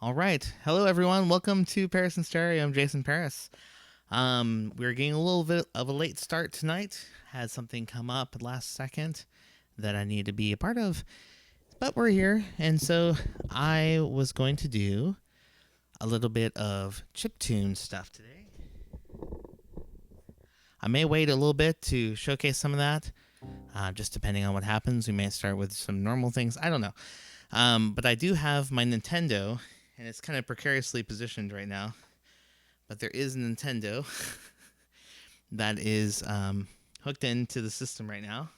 All right. Hello, everyone. Welcome to Paris in Stereo. I'm Jason Paris. We're getting a little bit of a late start tonight. Had something come up at last second that I need to be a part of, but we're here. And so I was going to do a little bit of chiptune stuff today. I may wait a little bit to showcase some of that, just depending on what happens. We may start with some normal things. I don't know. But I do have my Nintendo, and it's kind of precariously positioned right now. But there is a Nintendo that is hooked into the system right now.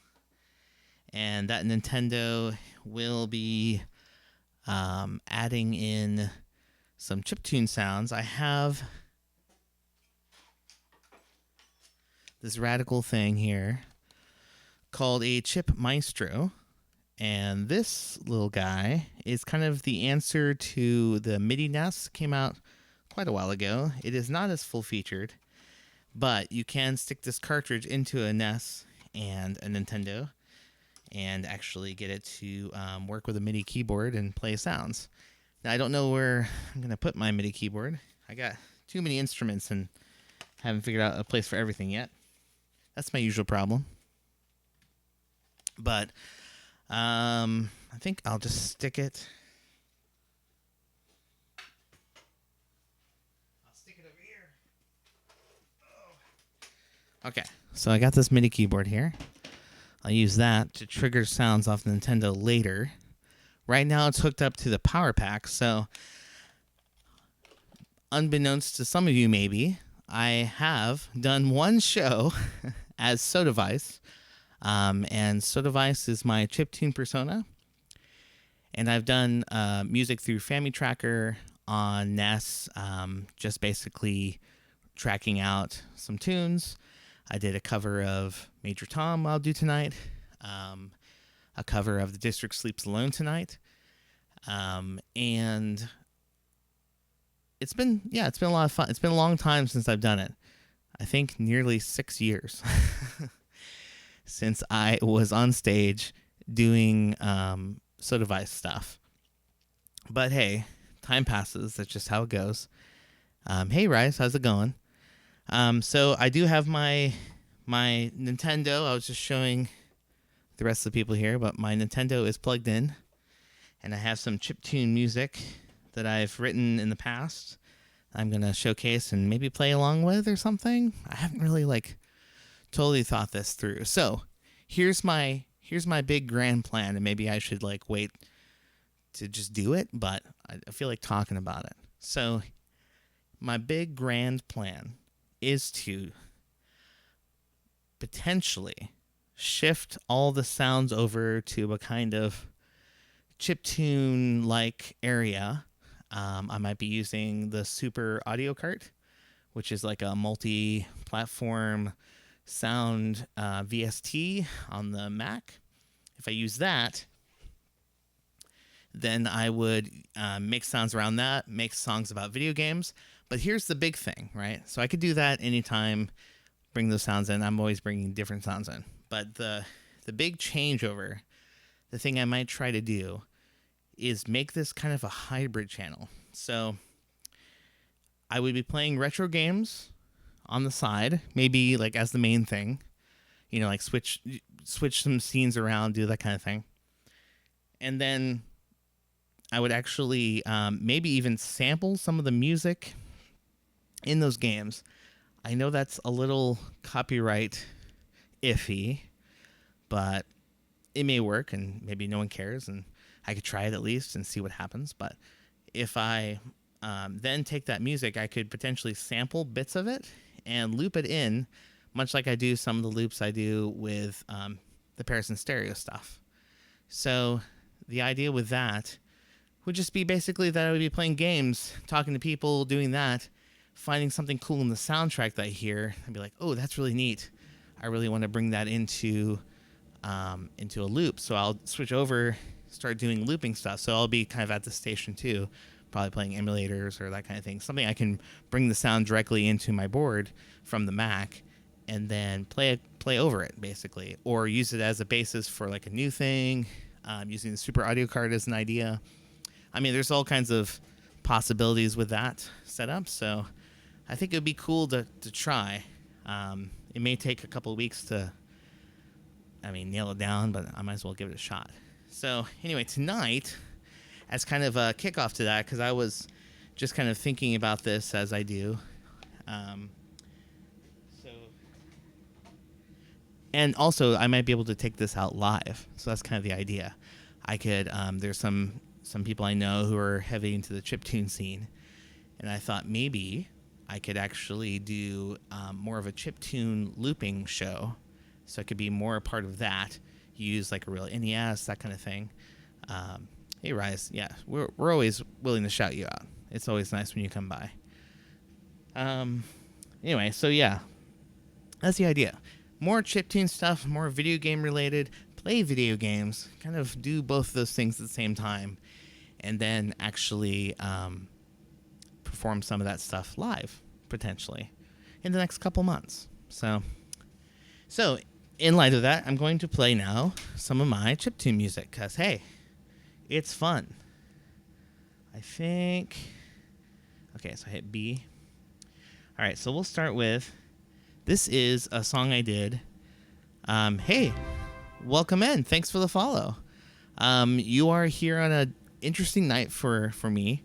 And that Nintendo will be adding in some chiptune sounds. I have this radical thing here called a Chip Maestro. And this little guy is kind of the answer to the MIDI NES. Came out quite a while ago. It is not as full-featured, but you can stick this cartridge into a NES and a Nintendo and actually get it to work with a MIDI keyboard and play sounds. Now, I don't know where I'm going to put my MIDI keyboard. I got too many instruments and haven't figured out a place for everything yet. That's my usual problem. But I think I'll just stick it. I'll stick it over here. Oh. Okay, so I got this MIDI keyboard here. I'll use that to trigger sounds off the Nintendo later. Right now it's hooked up to the power pack, so unbeknownst to some of you maybe, I have done one show as Sodavice. And Sodavice is my chiptune persona. And I've done music through Family Tracker on NES, just basically tracking out some tunes. I did a cover of Major Tom I'll do tonight, a cover of The District Sleeps Alone tonight. And it's been a lot of fun. It's been a long time since I've done it. I think nearly 6 years. Since I was on stage doing Sodavice stuff. But hey, time passes. That's just how it goes. Hey, Rice, how's it going? So I do have my Nintendo. I was just showing the rest of the people here, but my Nintendo is plugged in. And I have some chiptune music that I've written in the past. I'm going to showcase and maybe play along with or something. I haven't really totally thought this through. So here's my big grand plan, and maybe I should wait to just do it, but I feel like talking about it. So my big grand plan is to potentially shift all the sounds over to a kind of chiptune-like area. I might be using the Super Audio Cart, which is like a multi-platform sound VST on the Mac. If I use that, then I would make sounds around that, make songs about video games. But here's the big thing, right? So I could do that anytime, bring those sounds in. I'm always bringing different sounds in. But the big changeover, the thing I might try to do, is make this kind of a hybrid channel. So I would be playing retro games on the side, maybe as the main thing, switch some scenes around, do that kind of thing. And then I would actually maybe even sample some of the music in those games. I know that's a little copyright iffy, but it may work, and maybe no one cares, and I could try it at least and see what happens. But if I then take that music, I could potentially sample bits of it and loop it in, much like I do some of the loops I do with the Paris in Stereo stuff. So the idea with that would just be basically that I would be playing games, talking to people, doing that, finding something cool in the soundtrack that I hear, and be like, oh, that's really neat. I really want to bring that into a loop. So I'll switch over, start doing looping stuff. So I'll be kind of at the station too, probably playing emulators or that kind of thing. Something I can bring the sound directly into my board from the Mac and then play over it, basically. Or use it as a basis for a new thing, using the Super Audio Card as an idea. I mean, there's all kinds of possibilities with that setup. So I think it would be cool to try. It may take a couple of weeks to, nail it down, but I might as well give it a shot. So anyway, tonight, as kind of a kickoff to that, because I was just kind of thinking about this as I do. And also, I might be able to take this out live. So that's kind of the idea. I could, there's some people I know who are heavy into the chiptune scene. And I thought maybe I could actually do more of a chiptune looping show. So it could be more a part of that. Use like a real NES, that kind of thing. Hey, Rise. Yeah, we're always willing to shout you out. It's always nice when you come by. Anyway, so yeah, that's the idea. More chiptune stuff, more video game related, play video games, kind of do both of those things at the same time, and then actually perform some of that stuff live, potentially, in the next couple months. So in light of that, I'm going to play now some of my chiptune music, because, hey, it's fun. I think... Okay, so I hit B. All right, so we'll start with... This is a song I did. Hey, welcome in. Thanks for the follow. You are here on an interesting night for me.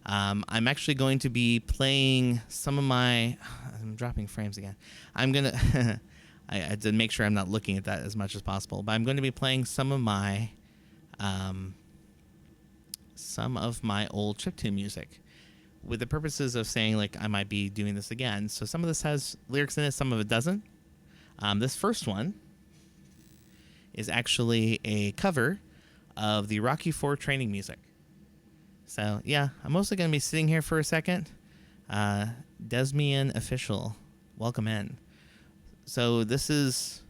I'm actually going to be playing some of my... I'm dropping frames again. I'm going to... I had to make sure I'm not looking at that as much as possible. But I'm going to be playing some of my old chiptune music, with the purposes of saying, like, I might be doing this again. So some of this has lyrics in it, some of it doesn't. This first one is actually a cover of the Rocky IV training music. So, yeah, I'm mostly going to be sitting here for a second. Desmian Official, welcome in. So this is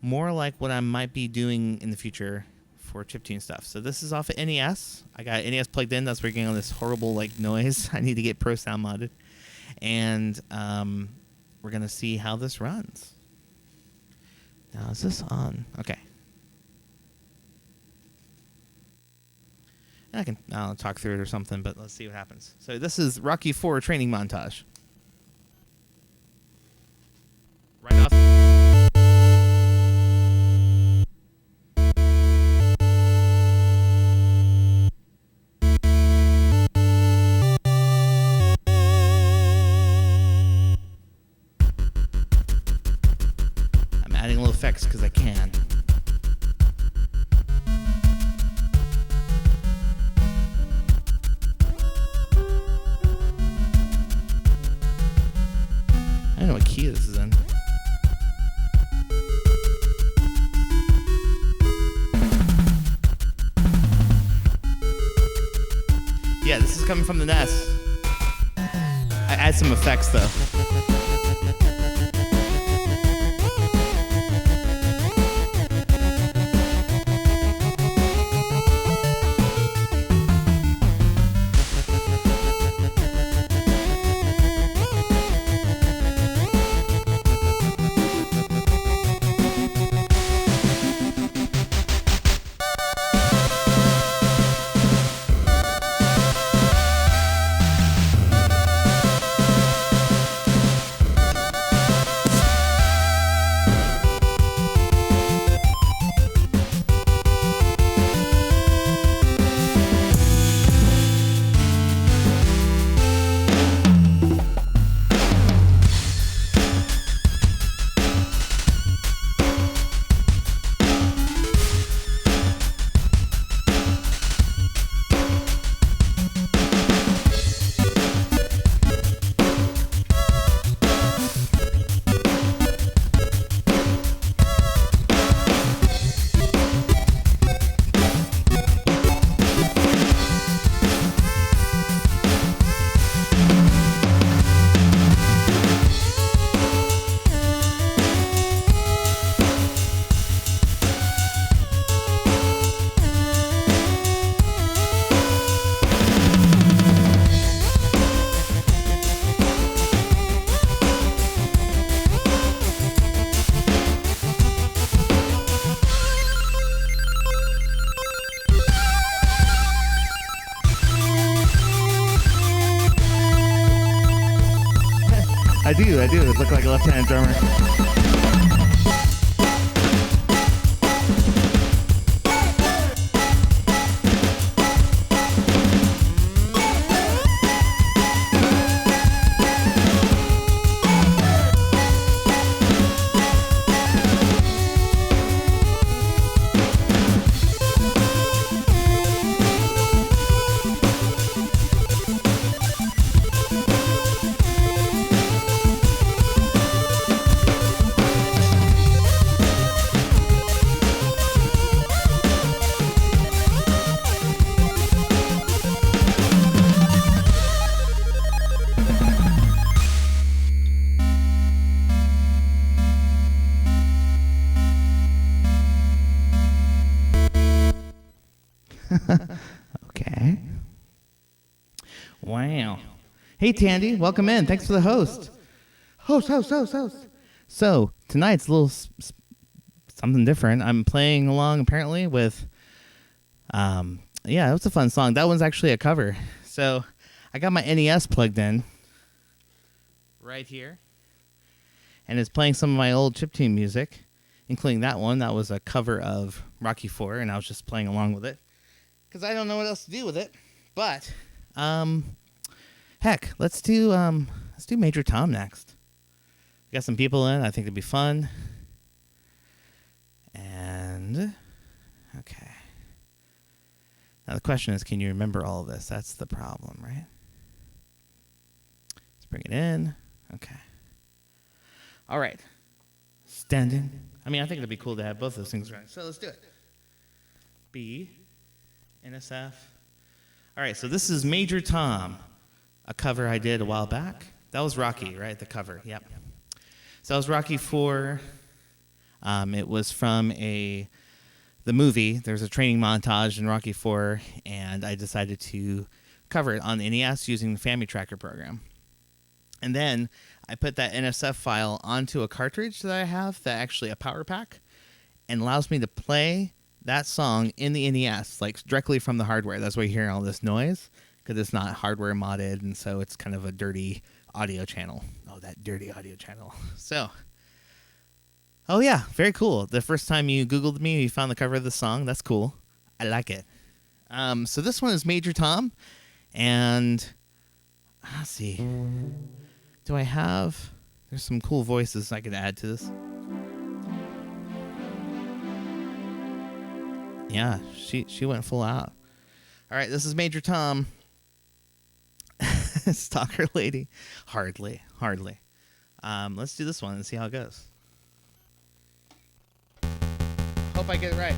more like what I might be doing in the future for chiptune stuff. So this is off of NES. I got NES plugged in. That's working on this horrible like noise. I need to get Pro Sound modded, and we're gonna see how this runs. Now is this on? Okay. I'll talk through it or something, but let's see what happens. So this is Rocky IV training montage. Right off. I'm adding little effects because I can. I don't know what key this is in. Yeah, this is coming from the NES. I add some effects though. I do. Look like a left-handed drummer. Okay. Wow. Hey, Tandy, welcome in. Thanks for the host. Host. So, tonight's a little something different. I'm playing along, apparently, with, yeah, it was a fun song. That one's actually a cover. So, I got my NES plugged in right here. And it's playing some of my old chiptune music, including that one. That was a cover of Rocky IV, and I was just playing along with it, because I don't know what else to do with it. But, heck, let's do Major Tom next. We got some people in. I think it'd be fun. And, okay. Now the question is, can you remember all of this? That's the problem, right? Let's bring it in. Okay. All right. Standing. I mean, I think it'd be cool to have both those things running. So let's do it. B, NSF. All right, so this is Major Tom, a cover I did a while back. That was Rocky, right? The cover, yep. So that was Rocky IV. It was from the movie. There's a training montage in Rocky IV, and I decided to cover it on the NES using the Family Tracker program. And then I put that NSF file onto a cartridge that I have, that actually a power pack, and allows me to play that song in the NES, like directly from the hardware. That's why you're hearing all this noise, because it's not hardware modded, and so it's kind of a dirty audio channel. Oh, that dirty audio channel. So, oh yeah, very cool. The first time you Googled me, you found the cover of the song. That's cool. I like it. So this one is Major Tom, and let's see. Do I have... There's some cool voices I could add to this. Yeah, she went full out. All right, this is Major Tom. Stalker Lady. Hardly. Let's do this one and see how it goes. Hope I get it right.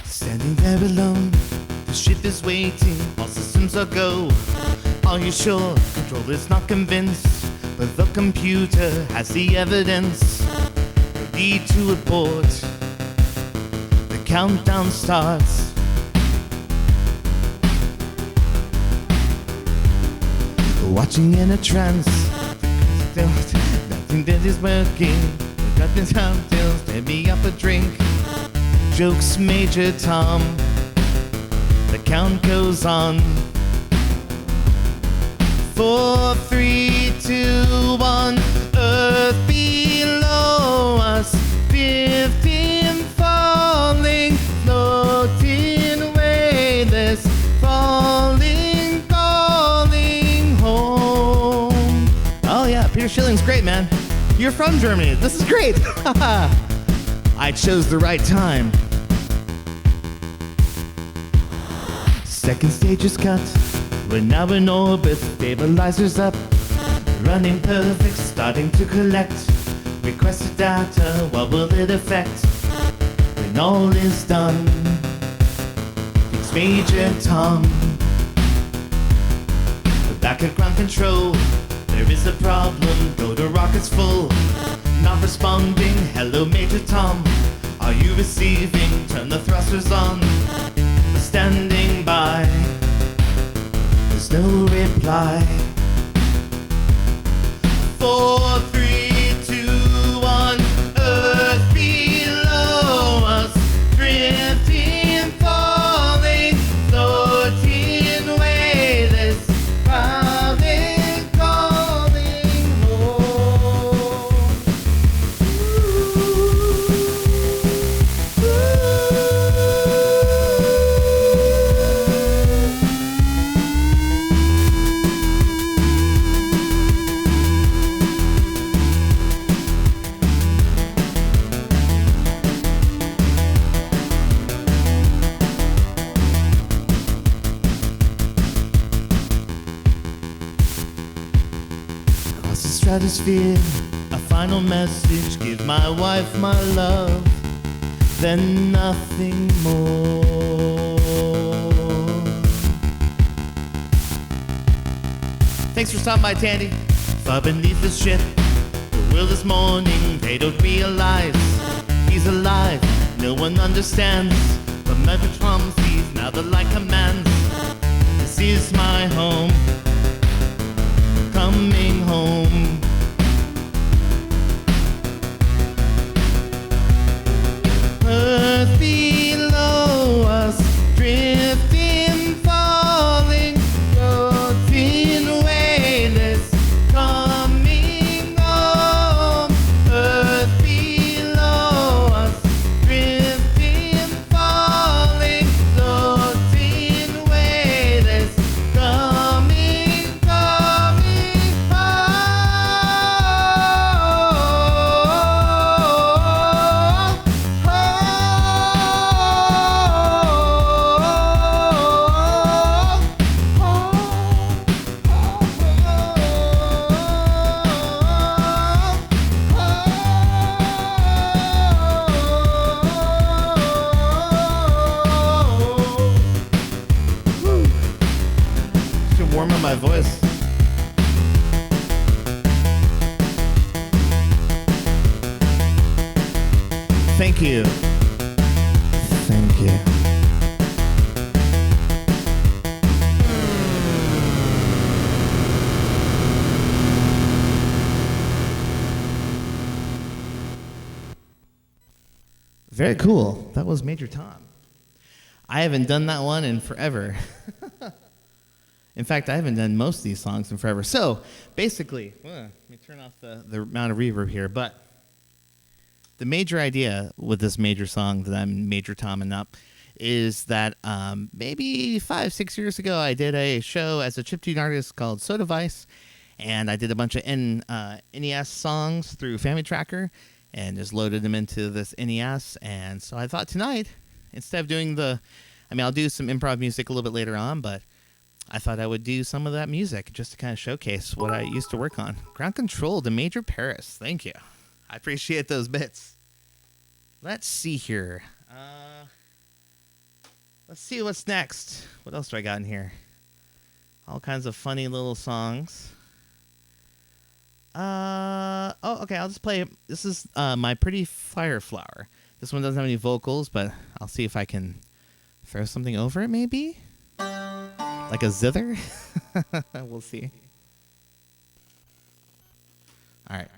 Standing there alone, the ship is waiting, all systems are go. Are you sure? Control is not convinced, but the computer has the evidence. No need to report. The countdown starts. Watching in a trance. Nothing that is working. Got the time till stand me up a drink. Jokes Major Tom. The count goes on. 4, 3, 2, 1. Earth below us. 15 falling, floating weightless, falling, calling home. Oh yeah, Peter Schilling's great, man. You're from Germany. This is great. I chose the right time. Second stage is cut. We're now in orbit, stabilizers up. Running perfect, starting to collect. Requested data, what will it affect? When all is done, it's Major Tom. Back at ground control, there is a problem. Go to rockets full, not responding. Hello Major Tom, are you receiving? Turn the thrusters on. We're standing by. There's no reply. 4, 3, 2, 1. Earth below us, drifting, falling, floating, weightless, crowded, calling home. Across the stratosphere, a final message. Give my wife my love, then nothing more. Thanks for stopping by, Tandy. Far beneath the ship, the world this morning, they don't realize he's alive. No one understands, but Megatron sees now the light commands. This is my home, coming home. Earth below us, drifting, falling, floating, weightless, coming home. Earth below us, drifting, falling, floating, weightless, coming, coming Should warm up my voice. Thank you. Thank you. Very cool. That was Major Tom. I haven't done that one in forever. In fact, I haven't done most of these songs in forever. So, basically, let me turn off the amount of reverb here, but the major idea with this major song that I'm Major Tomming up is that maybe 5-6 years ago, I did a show as a chiptune artist called Soda Vice, and I did a bunch of NES songs through Family Tracker and just loaded them into this NES. And so I thought tonight, instead of doing I'll do some improv music a little bit later on, but I thought I would do some of that music just to kind of showcase what I used to work on. Ground Control to Major Paris. Thank you. I appreciate those bits. Let's see here. Let's see what's next. What else do I got in here? All kinds of funny little songs. Okay, I'll just play. This is My Pretty Fire Flower. This one doesn't have any vocals, but I'll see if I can throw something over it, maybe? Like a zither? We'll see. All right.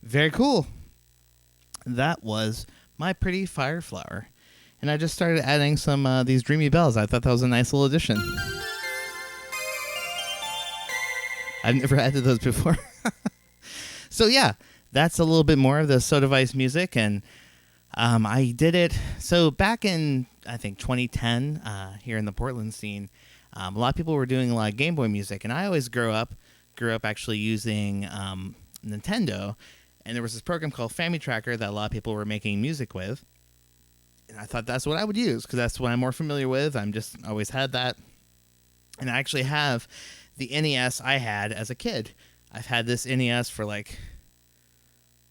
Very cool. That was My Pretty Fire Flower. And I just started adding some these dreamy bells. I thought that was a nice little addition. I've never added those before. So yeah, that's a little bit more of the Soda Vice music, and I did it. So back in I think 2010, here in the Portland scene, a lot of people were doing a lot of Game Boy music, and I always grew up actually using Nintendo, and there was this program called Family Tracker that a lot of people were making music with, and I thought that's what I would use because that's what I'm more familiar with. I'm just always had that, and I actually have the NES I had as a kid. I've had this NES for like,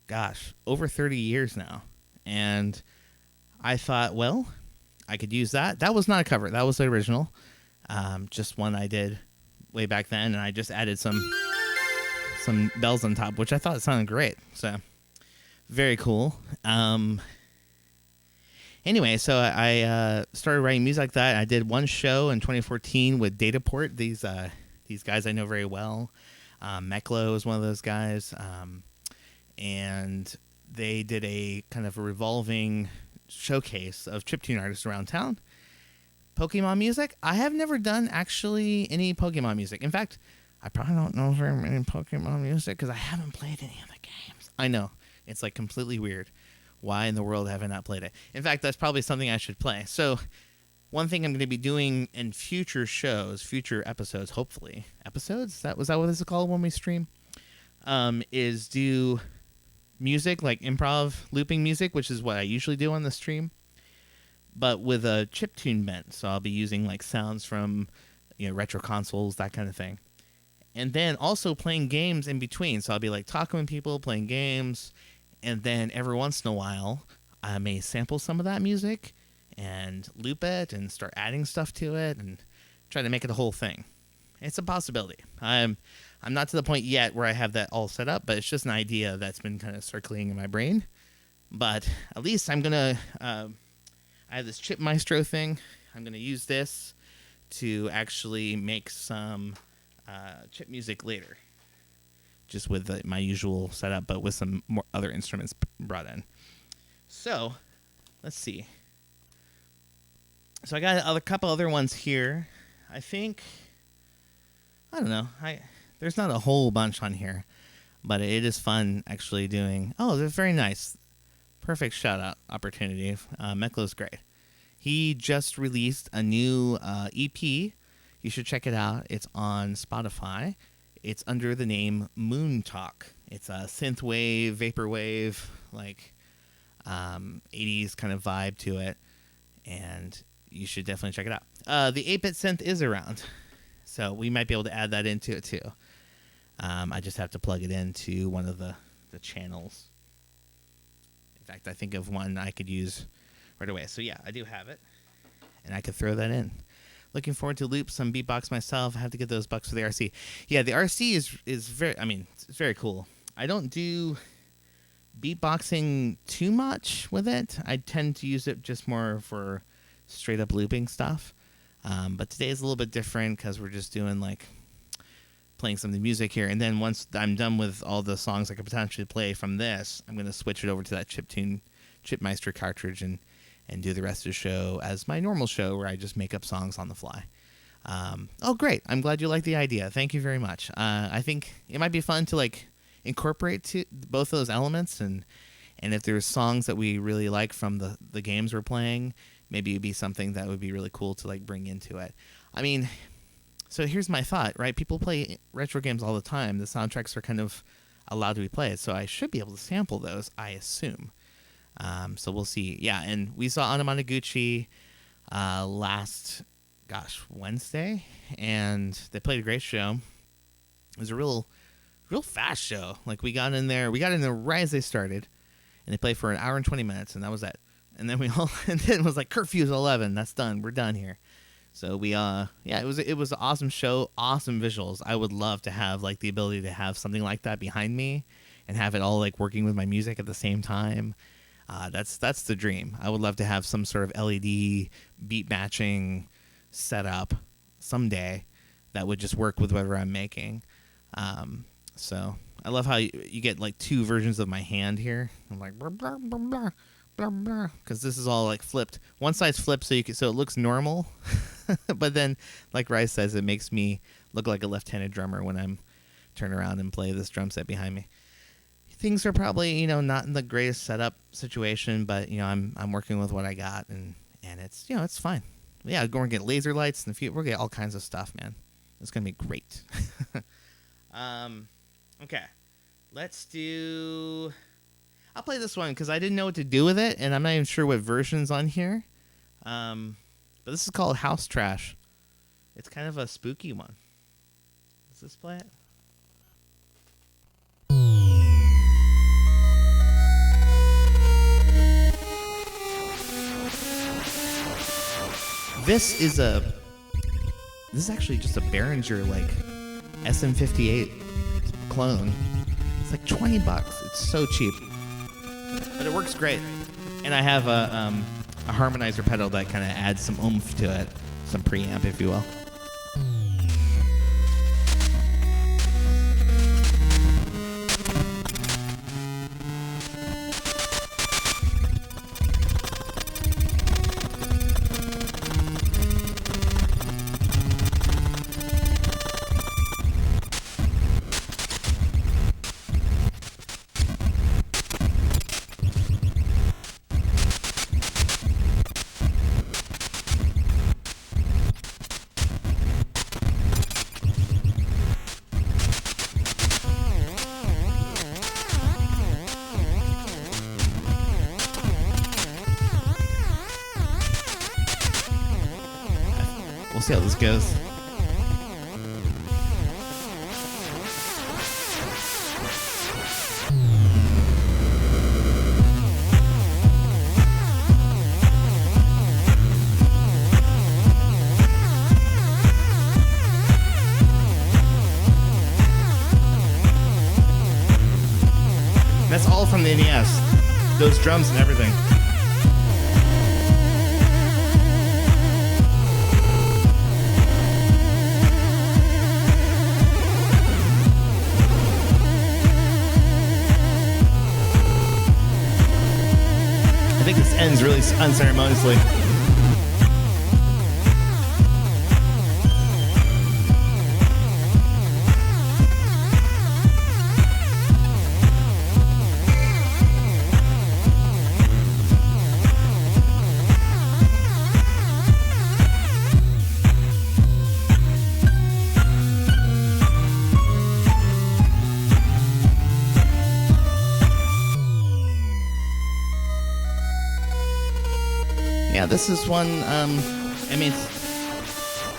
gosh, over 30 years now. And I thought, well, I could use that. That was not a cover. That was the original. Just one I did way back then. And I just added some bells on top, which I thought sounded great. So, very cool. Anyway, so I started writing music like that. I did one show in 2014 with Dataport. These guys I know very well. Meklo is one of those guys. And they did a kind of a revolving showcase of chiptune artists around town. Pokemon music? I have never done actually any Pokemon music. In fact, I probably don't know very many Pokemon music because I haven't played any of the games. I know. It's like completely weird. Why in the world have I not played it? In fact, that's probably something I should play. So one thing I'm going to be doing in future shows, future episodes, hopefully. Episodes? Was that what this is called when we stream? Is do music, like improv looping music, which is what I usually do on the stream, but with a chiptune bent. So I'll be using like sounds from, retro consoles, that kind of thing. And then also playing games in between. So I'll be like talking with people, playing games, and then every once in a while I may sample some of that music and loop it and start adding stuff to it and try to make it a whole thing. It's a possibility. I'm not to the point yet where I have that all set up, but it's just an idea that's been kind of circling in my brain. But at least I'm going to, I have this Chip Maestro thing. I'm going to use this to actually make some chip music later. Just with my usual setup, but with some more other instruments brought in. So, let's see. So I got a couple other ones here. I think, I don't know. There's not a whole bunch on here, but it is fun actually doing. Oh, they're very nice. Perfect shout out opportunity. Meklo's great. He just released a new EP. You should check it out. It's on Spotify. It's under the name Moon Talk. It's a synthwave, vaporwave, like 80s kind of vibe to it, and you should definitely check it out. The 8-bit synth is around, so we might be able to add that into it too. I just have to plug it into one of the channels. In fact, I think of one I could use right away. So yeah, I do have it, and I could throw that in. Looking forward to loop some beatbox myself. I have to get those bucks for the RC. Yeah, the RC is very. I mean, it's very cool. I don't do beatboxing too much with it. I tend to use it just more for straight up looping stuff. But today is a little bit different because we're just doing like playing some of the music here. And then once I'm done with all the songs I could potentially play from this, I'm going to switch it over to that Chipmeister cartridge and do the rest of the show as my normal show where I just make up songs on the fly. Oh, great. I'm glad you like the idea. Thank you very much. I think it might be fun to like incorporate both those elements, and if there's songs that we really like from the games we're playing, maybe it'd be something that would be really cool to like bring into it. I mean, so here's my thought, right? People play retro games all the time. The soundtracks are kind of allowed to be played, so I should be able to sample those, I assume. So we'll see. Yeah, and we saw Anamanaguchi last, Wednesday, and they played a great show. It was a real fast show. Like we got in there right as they started, and they played for an hour and 20 minutes, and that was it. And then and then it was like curfew's 11. That's done. We're done here. So we it was an awesome show, awesome visuals. I would love to have like the ability to have something like that behind me, and have it all like working with my music at the same time. That's the dream. I would love to have some sort of LED beat matching setup someday that would just work with whatever I'm making. So I love how you get like two versions of my hand here. I'm like blah blah blah blah blah blah, because this is all like flipped. One side's flipped so it looks normal, but then like Rice says, it makes me look like a left-handed drummer when I'm turn around and play this drum set behind me. Things are probably not in the greatest setup situation, but I'm working with what I got, and it's it's fine. Yeah, we're gonna get laser lights in the future. We're gonna get all kinds of stuff, man. It's gonna be great. Okay, let's do. I'll play this one because I didn't know what to do with it, and I'm not even sure what version's on here. But this is called House Trash. It's kind of a spooky one. Does this play it? This is actually just a Behringer like SM58 clone. It's like $20. It's so cheap, but it works great. And I have a harmonizer pedal that kind of adds some oomph to it, some preamp, if you will. We'll see how this goes. That's all from the NES. Those drums and everything. I think this ends really unceremoniously. Yeah, this is one, I mean,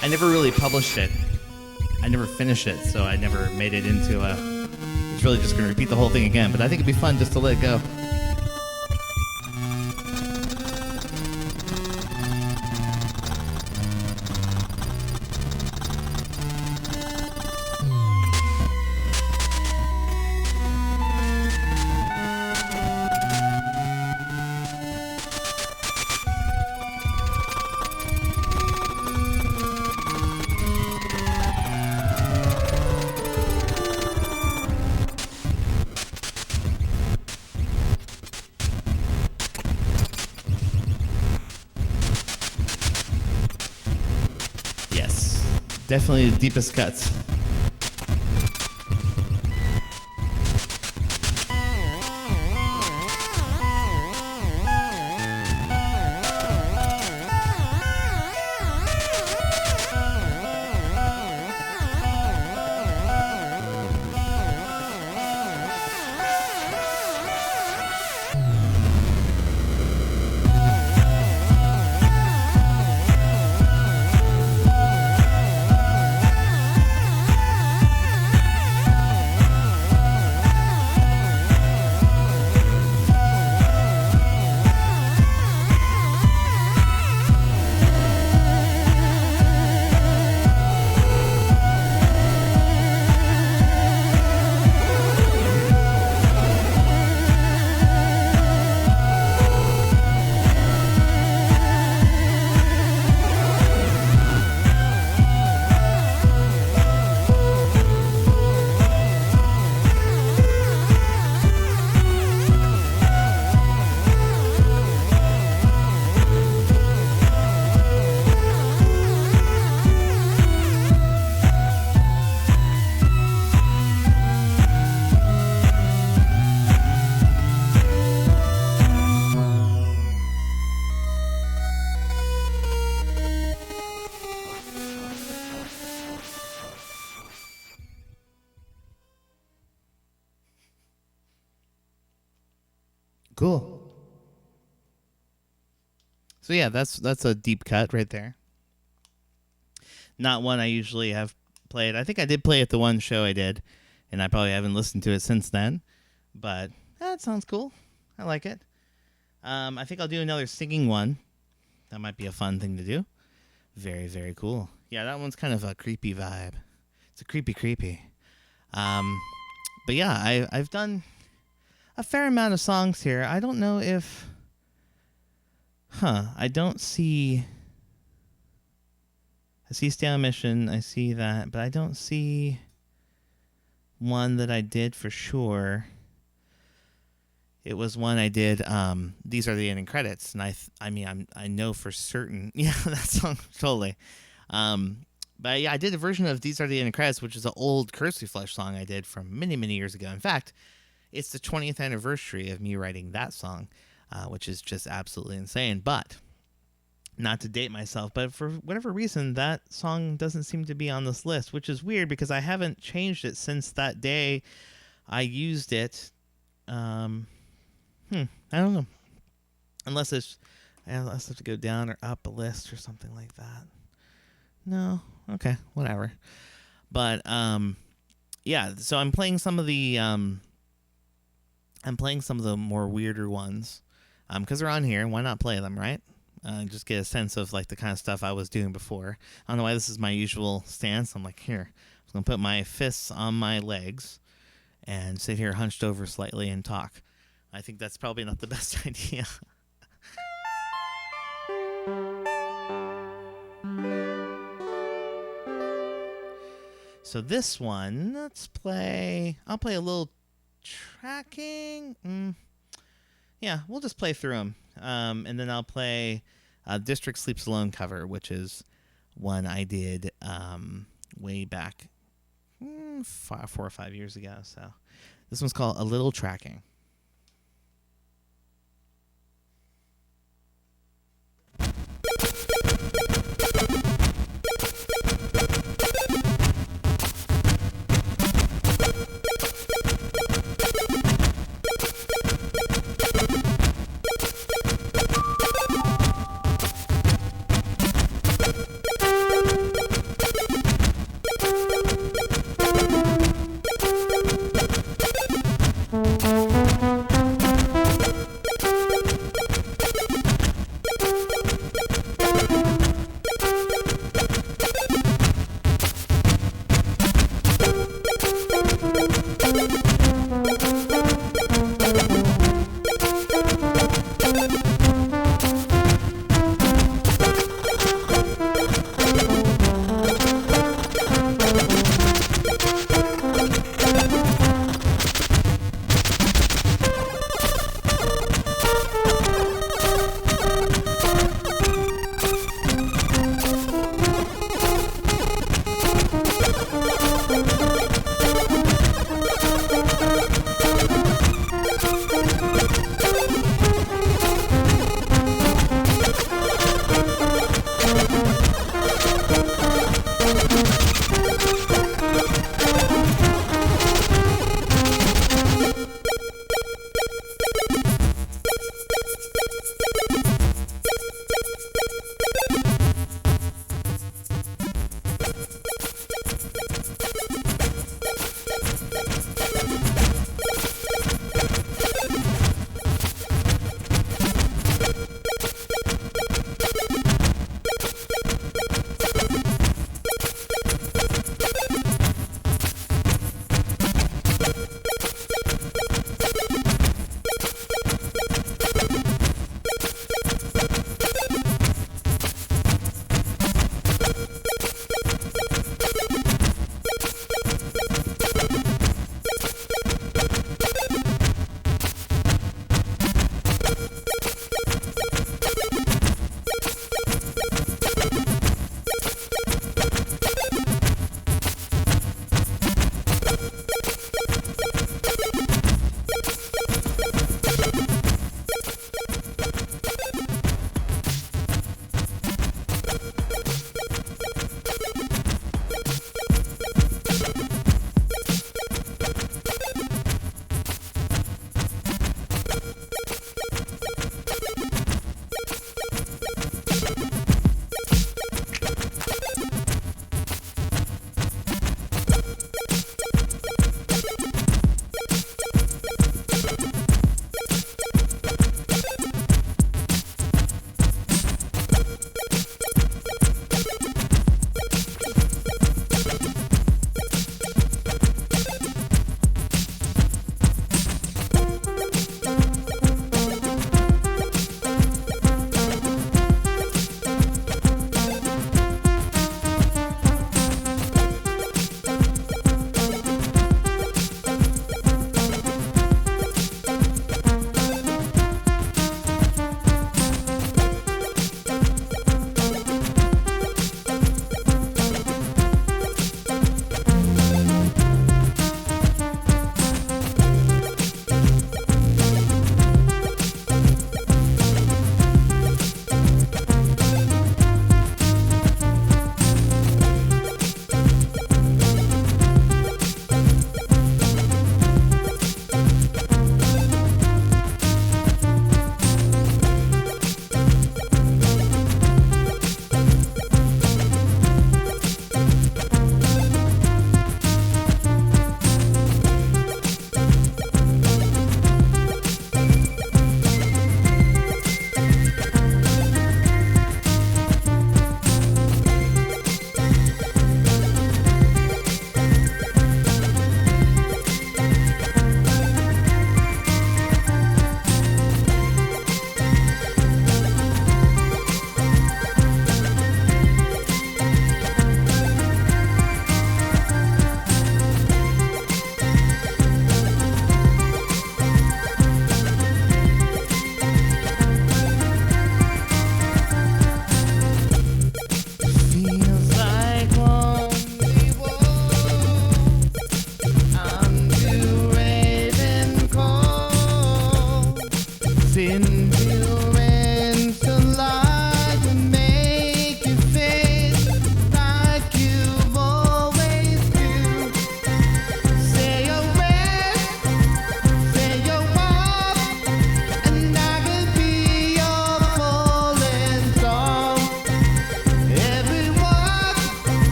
I never really published it. I never finished it, so I never made it into it's really just going to repeat the whole thing again, but I think it'd be fun just to let it go. Definitely the deepest cuts. Cool. So yeah, that's a deep cut right there. Not one I usually have played. I think I did play it the one show I did, and I probably haven't listened to it since then. But that sounds cool. I like it. I think I'll do another singing one. That might be a fun thing to do. Very, very cool. Yeah, that one's kind of a creepy vibe. It's a creepy. But yeah, I've done a fair amount of songs here. I don't know if... I don't see... I see Stay on Mission. I see that. But I don't see one that I did for sure. It was one I did. These are the ending credits, and I know for certain. Yeah, that song totally. But yeah, I did a version of These Are the Ending Credits, which is an old Curse Flesh song I did from many years ago. In fact, it's the 20th anniversary of me writing that song, which is just absolutely insane. But not to date myself, but for whatever reason, that song doesn't seem to be on this list, which is weird because I haven't changed it since that day I used it. I don't know. Unless I have to go down or up a list or something like that. No. Okay. Whatever. But yeah. So I'm playing some of the more weirder ones because they're on here. Why not play them, right? Just get a sense of like the kind of stuff I was doing before. I don't know why this is my usual stance. I'm like, here, I'm gonna put my fists on my legs and sit here hunched over slightly and talk. I think that's probably not the best idea. So this one, I'll play a little tracking. Yeah, we'll just play through them. And then I'll play District Sleeps Alone cover, which is one I did way back 4 or 5 years ago. So this one's called A Little Tracking.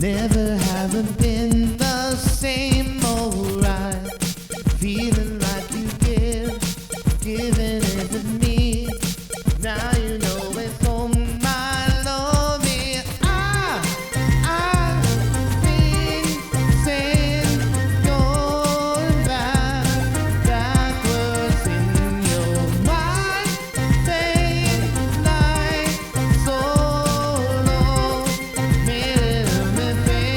Never haven't been the same old ride. Feeling like you giving it to me. Now you know it's on my lonely. I've been saying going backwards in your mind. Staying like so long, making me think.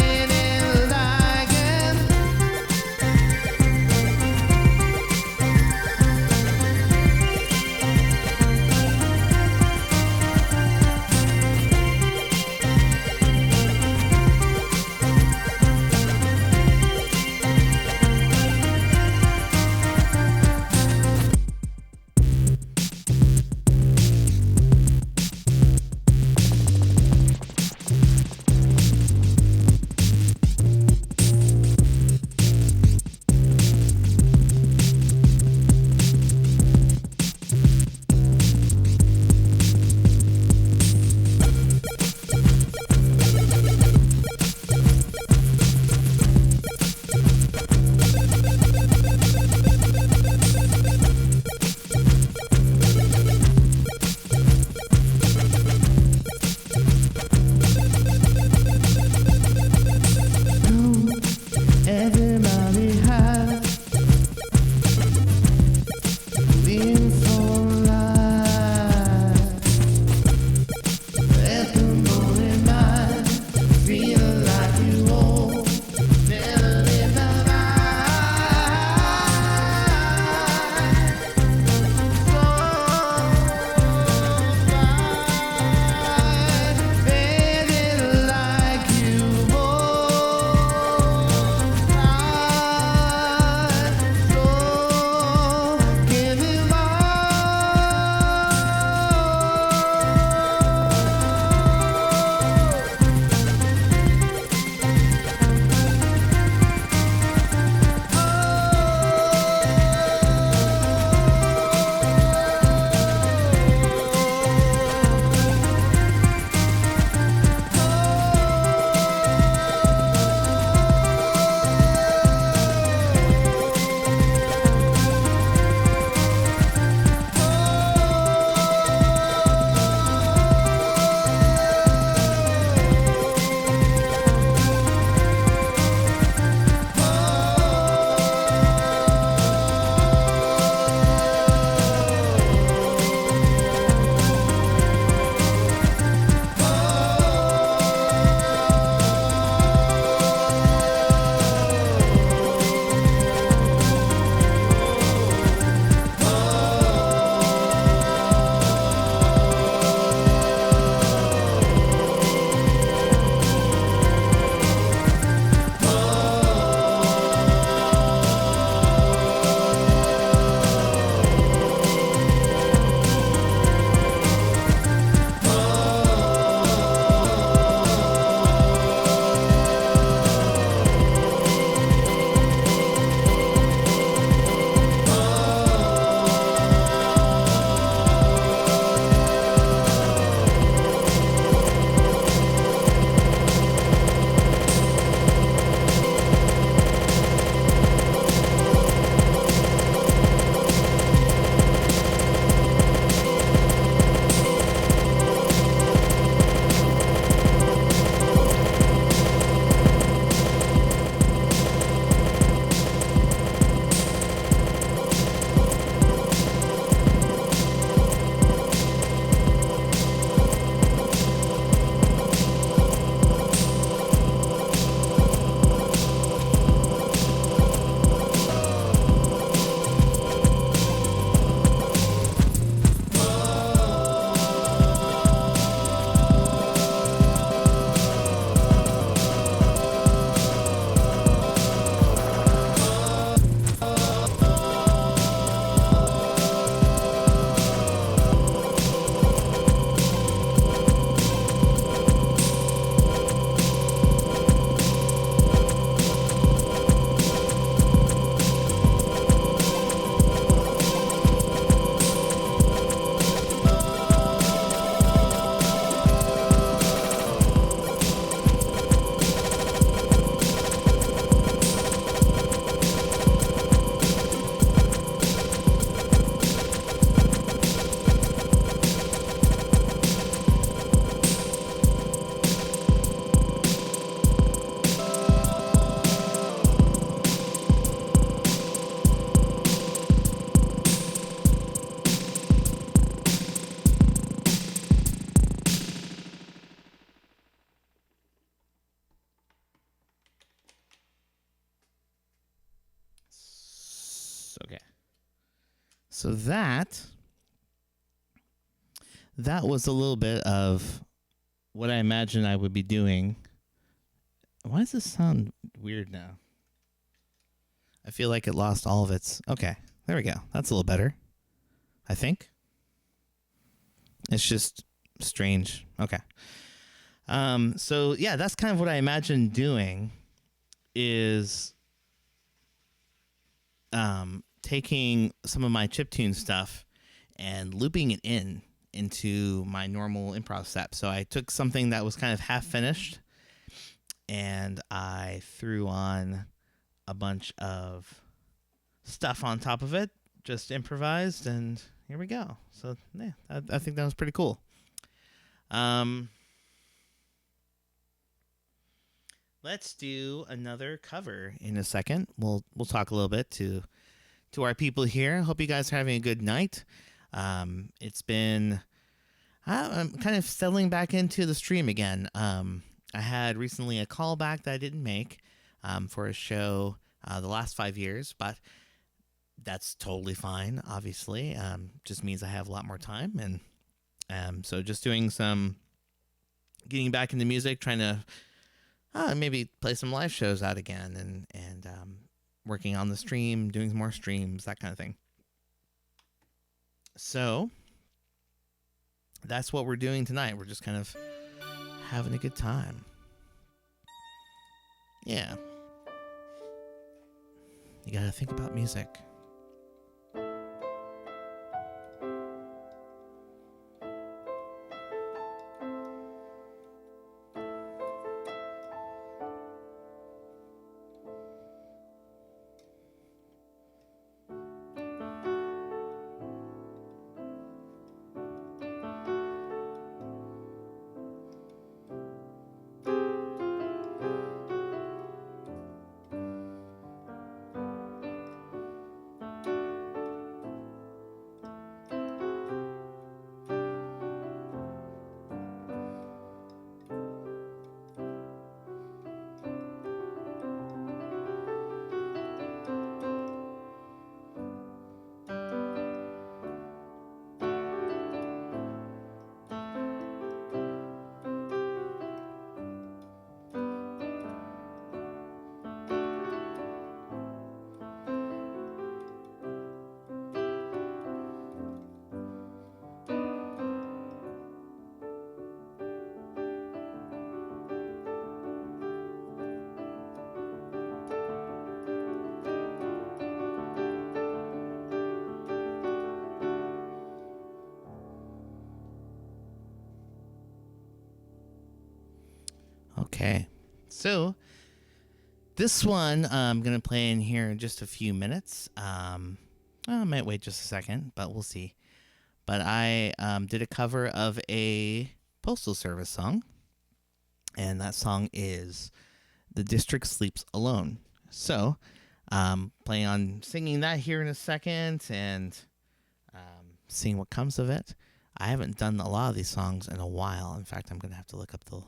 So that was a little bit of what I imagine I would be doing. Why does this sound weird now? I feel like it lost all of its... Okay, there we go. That's a little better, I think. It's just strange. Okay. So, yeah, that's kind of what I imagine doing is taking some of my chiptune stuff and looping it into my normal improv set. So I took something that was kind of half finished and I threw on a bunch of stuff on top of it, just improvised, and here we go. So yeah, I think that was pretty cool. Let's do another cover in a second. We'll talk a little bit to our people here. Hope you guys are having a good night. It's been I'm kind of settling back into the stream again. I had recently a callback that I didn't make for a show the last 5 years, but that's totally fine. Obviously, just means I have a lot more time, and so just doing some getting back into music, trying to maybe play some live shows out again, and working on the stream, doing more streams, that kind of thing. So that's what we're doing tonight. We're just kind of having a good time. Yeah. You gotta think about music. Okay, so this one I'm going to play in here in just a few minutes. I might wait just a second, but we'll see. But I did a cover of a Postal Service song, and that song is The District Sleeps Alone. So planning on singing that here in a second and seeing what comes of it. I haven't done a lot of these songs in a while. In fact, I'm going to have to look up the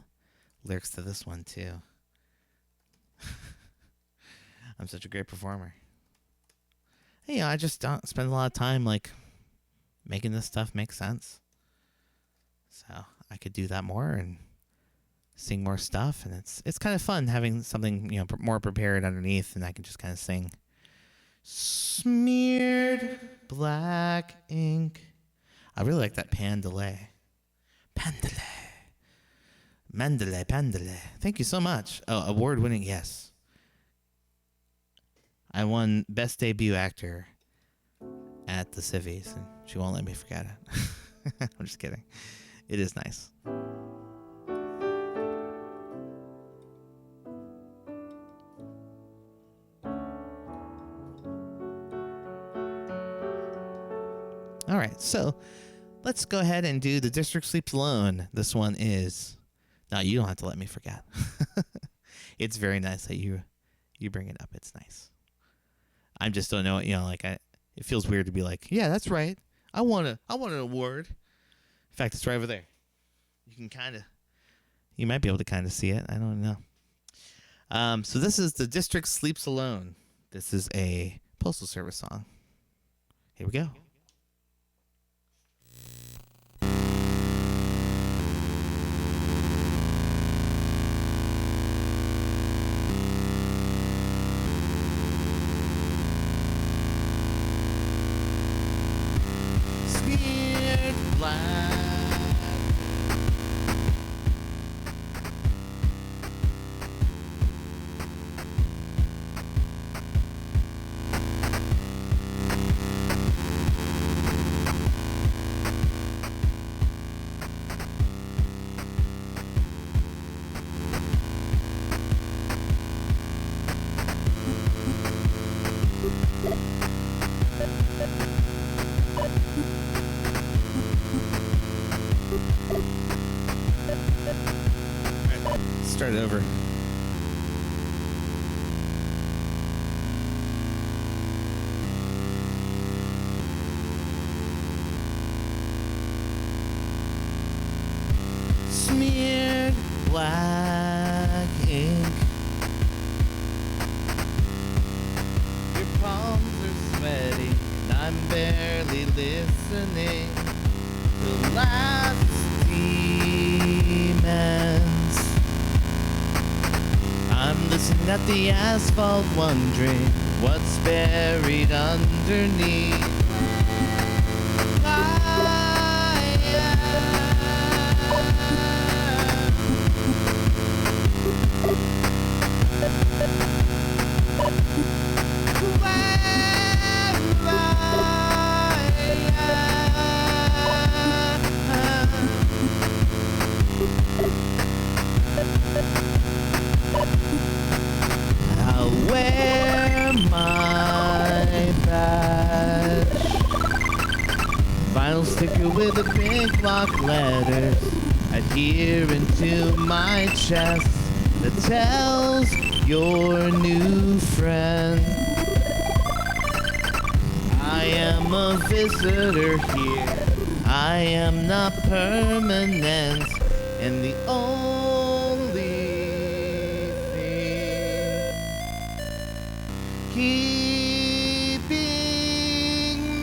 lyrics to this one too. I'm such a great performer. Hey, I just don't spend a lot of time like making this stuff make sense. So I could do that more and sing more stuff, and it's kind of fun having something more prepared underneath, and I can just kind of sing. Smeared black ink. I really like that pan delay. Pan delay. Mandalay, Pandalay. Thank you so much. Oh, award-winning, yes. I won Best Debut Actor at the Civvies, and she won't let me forget it. I'm just kidding. It is nice. All right, so let's go ahead and do The District Sleeps Alone. This one is... No, you don't have to let me forget. It's very nice that you bring it up. It's nice. I just don't know, it feels weird to be like, yeah, that's right. I want an award. In fact, it's right over there. You might be able to kind of see it. I don't know. So this is The District Sleeps Alone. This is a Postal Service song. Here we go. listening to last demons. I'm listening at the asphalt, wondering what's buried underneath. I'll wear my badge, vinyl sticker with a big block letters adhering to my chest that tells your new friend I am a visitor here. I am not permanent, and the only thing keeping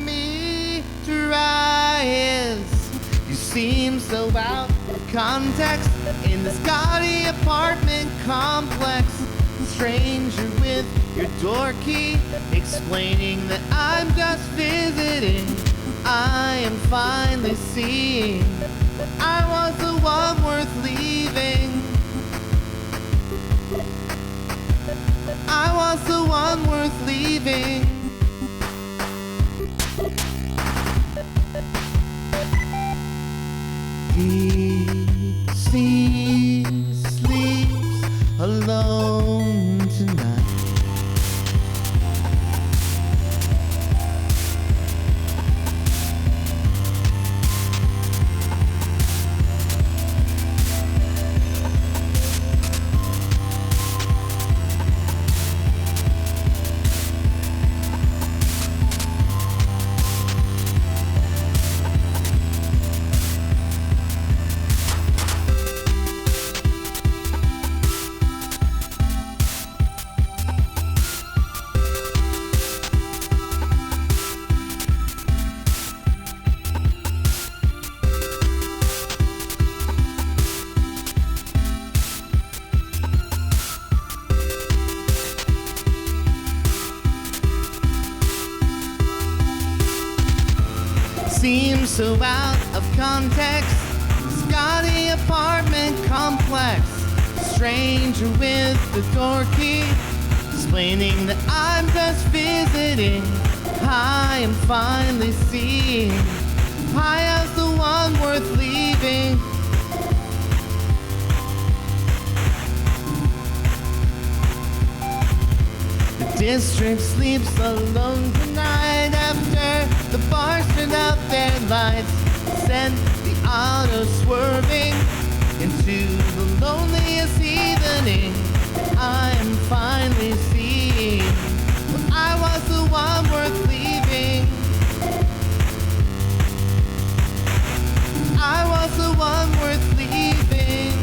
me dry is you seem so out of context in this gaudy apartment complex. Stranger with your door key, explaining that I'm just visiting. I am finally seeing I was the one worth leaving. I was the one worth leaving. Deep sea sleeps alone tonight. Seems so out of context, this gaudy apartment complex. Stranger with the door key, explaining that I'm just visiting. I am finally seeing I am the one worth leaving. The district sleeps alone tonight after the bars turned out their lights. Sent the auto swerving into the loneliest evening. I am finally seeing I was the one worth leaving. I was the one worth leaving.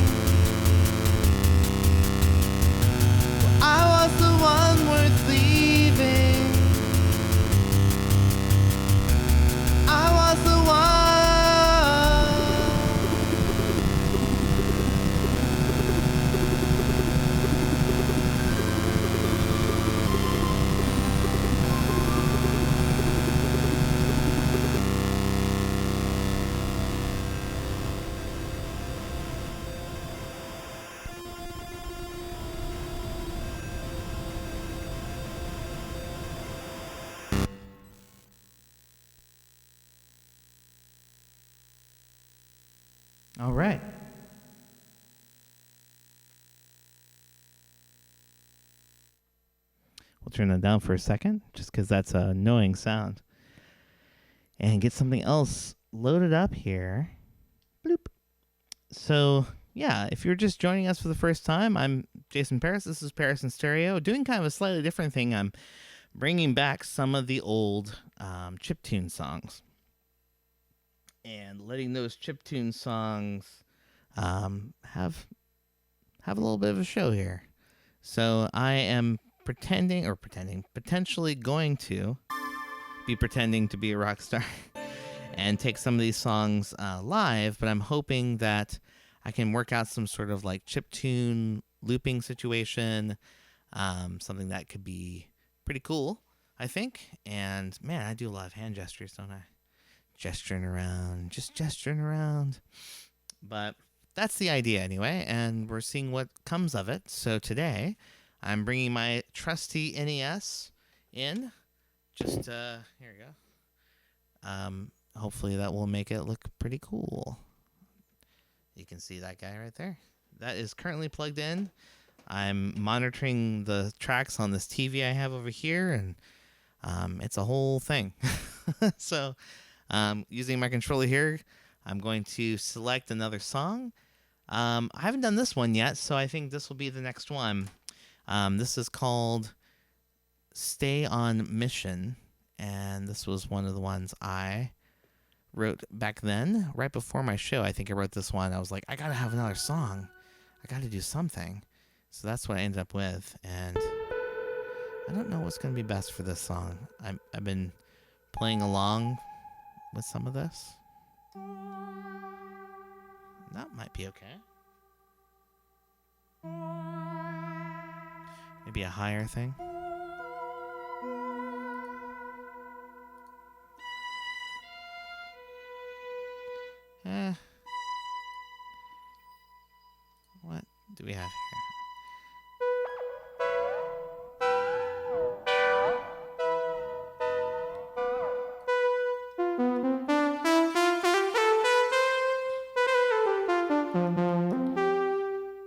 I was the one worth leaving. I was the one. All right. We'll turn that down for a second, just because that's a annoying sound. And get something else loaded up here. Bloop. So, yeah, if you're just joining us for the first time, I'm Jason Paris. This is Paris in Stereo, doing kind of a slightly different thing. I'm bringing back some of the old chiptune songs and letting those chiptune songs have a little bit of a show here. So I am potentially going to be pretending to be a rock star and take some of these songs live, but I'm hoping that I can work out some sort of like chiptune looping situation, something that could be pretty cool, I think. And man, I do a lot of hand gestures, don't I? Gesturing around, just gesturing around. But that's the idea anyway, and we're seeing what comes of it. So today, I'm bringing my trusty NES in. Just, here we go. Hopefully that will make it look pretty cool. You can see that guy right there. That is currently plugged in. I'm monitoring the tracks on this TV I have over here, and it's a whole thing. So, using my controller here, I'm going to select another song. I haven't done this one yet, so I think this will be the next one. This is called Stay on Mission, and this was one of the ones I wrote back then, right before my show. I think I wrote this one. I was like, I gotta have another song. I gotta do something. So that's what I ended up with, and I don't know what's gonna be best for this song. I've been playing along with some of this. That might be okay. Maybe a higher thing. What do we have here?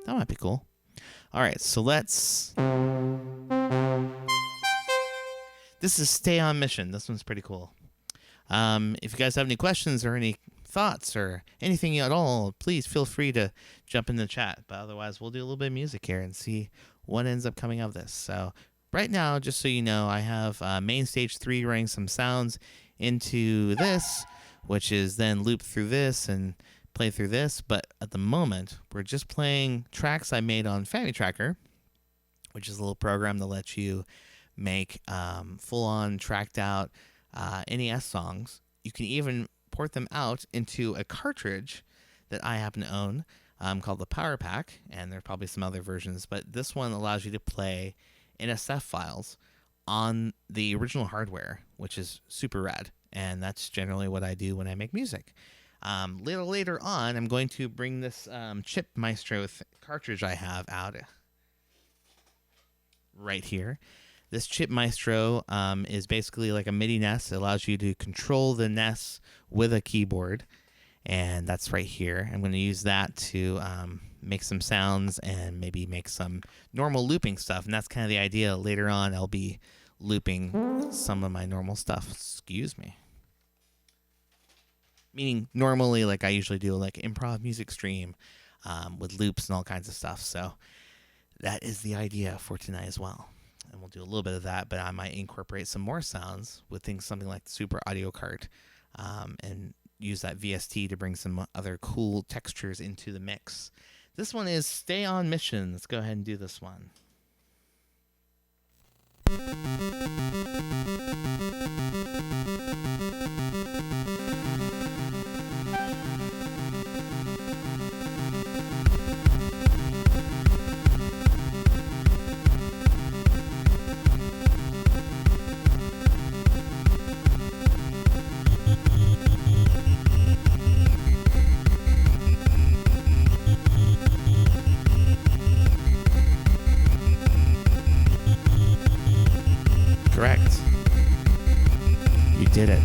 That might be cool. All right, so let's... This is Stay on Mission. This one's pretty cool. If you guys have any questions or any thoughts or anything at all, please feel free to jump in the chat. But otherwise, we'll do a little bit of music here and see what ends up coming of this. So right now, just so you know, I have main stage 3 running some sounds into this, which is then loop through this and play through this. But at the moment, we're just playing tracks I made on Family Tracker, which is a little program that lets you make full-on tracked out NES songs. You can even port them out into a cartridge that I happen to own called the Power Pack, and there are probably some other versions, but this one allows you to play NSF files on the original hardware, which is super rad, and that's generally what I do when I make music. Later on, I'm going to bring this Chip Maestro cartridge I have out right here. This Chip Maestro is basically like a MIDI NES. It allows you to control the NES with a keyboard, and that's right here. I'm going to use that to make some sounds and maybe make some normal looping stuff, and that's kind of the idea. Later on, I'll be looping some of my normal stuff. Excuse me. Meaning normally, like I usually do, like improv music stream with loops and all kinds of stuff. So that is the idea for tonight as well. And we'll do a little bit of that, but I might incorporate some more sounds with things, something like the Super Audio Cart, and use that VST to bring some other cool textures into the mix. This one is Stay on Mission. Let's go ahead and do this one. Correct. You did it.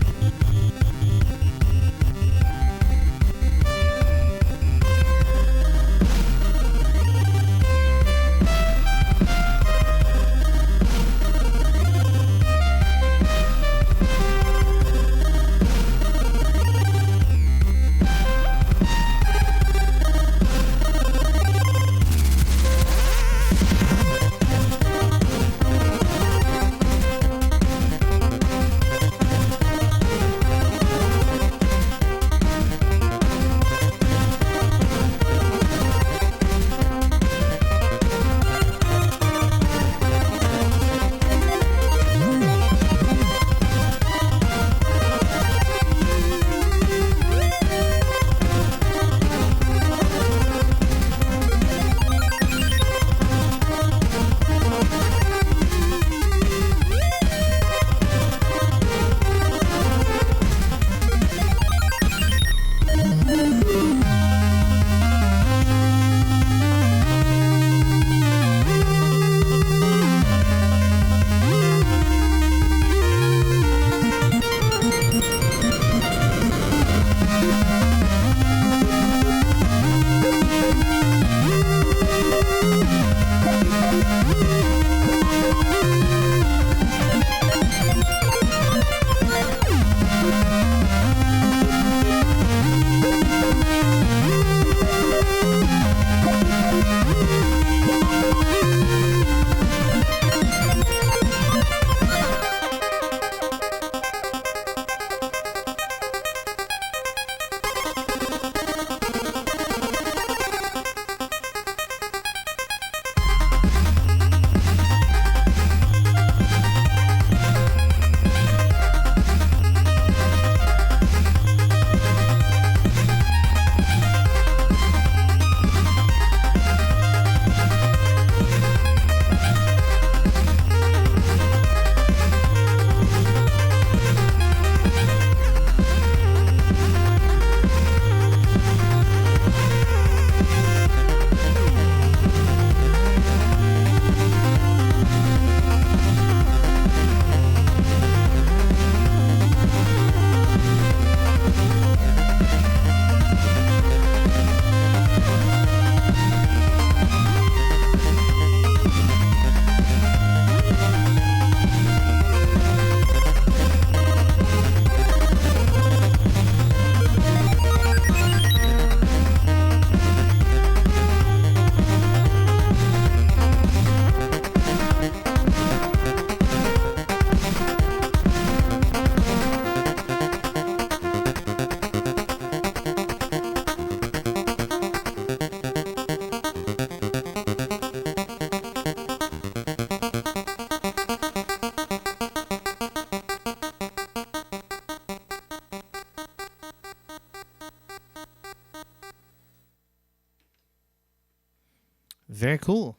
Very cool.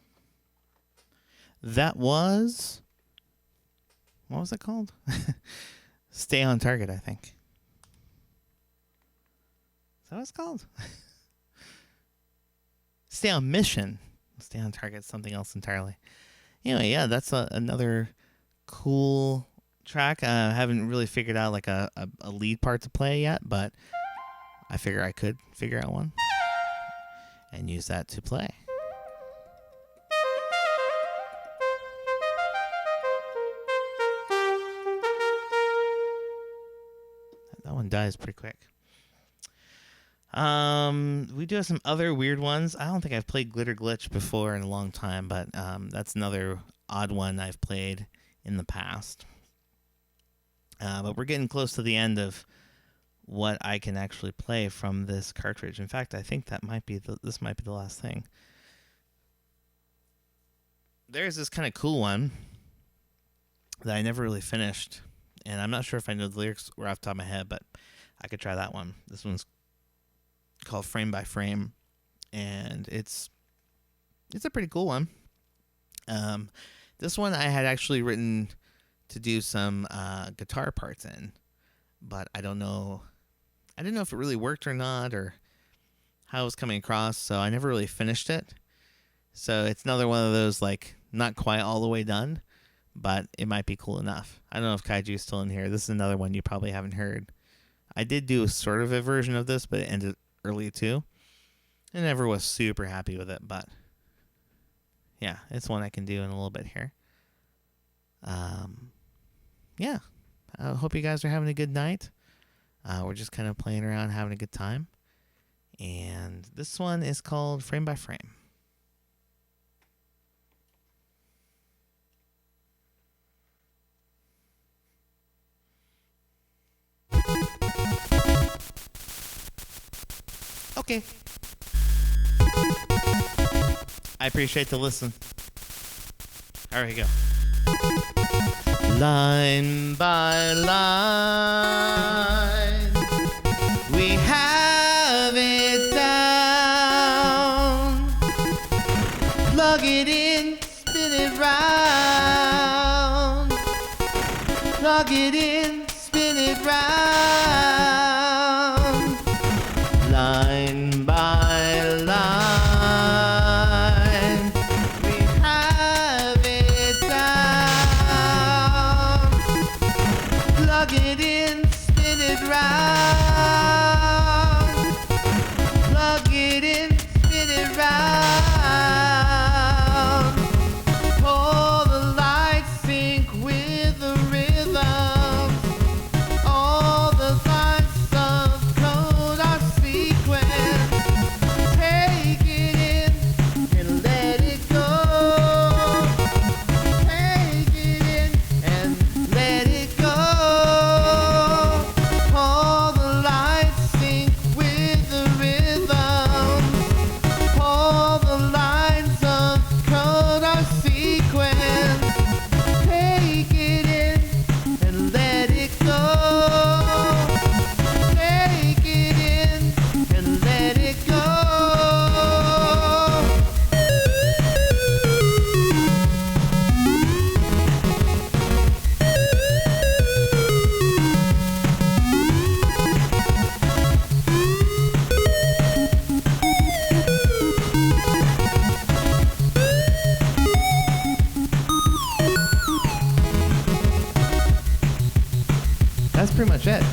That was... What was it called? Stay on Target, I think. Is that what it's called? Stay on Mission. Stay on Target, something else entirely. Anyway, yeah, that's another cool track. I haven't really figured out like a lead part to play yet, but I figure I could figure out one and use that to play. That one dies pretty quick. We do have some other weird ones. I don't think I've played Glitter Glitch before in a long time, but that's another odd one I've played in the past. But we're getting close to the end of what I can actually play from this cartridge. In fact, I think that this might be the last thing. There's this kind of cool one that I never really finished, and I'm not sure if I know the lyrics were off the top of my head, but I could try that one. This one's called Frame by Frame, and it's a pretty cool one. This one I had actually written to do some guitar parts in, but I don't know if it really worked or not, or how it was coming across, so I never really finished it. So it's another one of those, like, not quite all the way done, but it might be cool enough. I don't know if Kaiju's still in here. This is another one you probably haven't heard. I did do a sort of a version of this, but it ended early too. I never was super happy with it, but yeah, it's one I can do in a little bit here. Yeah, I hope you guys are having a good night. We're just kind of playing around, having a good time. And this one is called Frame by Frame. Okay. I appreciate the listen. Here we go. Line by line, we have it down. Plug it in, spin it round. Plug it in, spin it round. Line by line, we have it down. Plug it in, spin it round. Plug it in, spin it round. Pull the lights, sync with the rhythm. All the lines of code are sequenced. Take it in and let it go. Take it in and let it go. All the lights sync with the rhythm. All the lines of code are sequenced. Take it in and let it go. Take it in and let it go. That's pretty much it.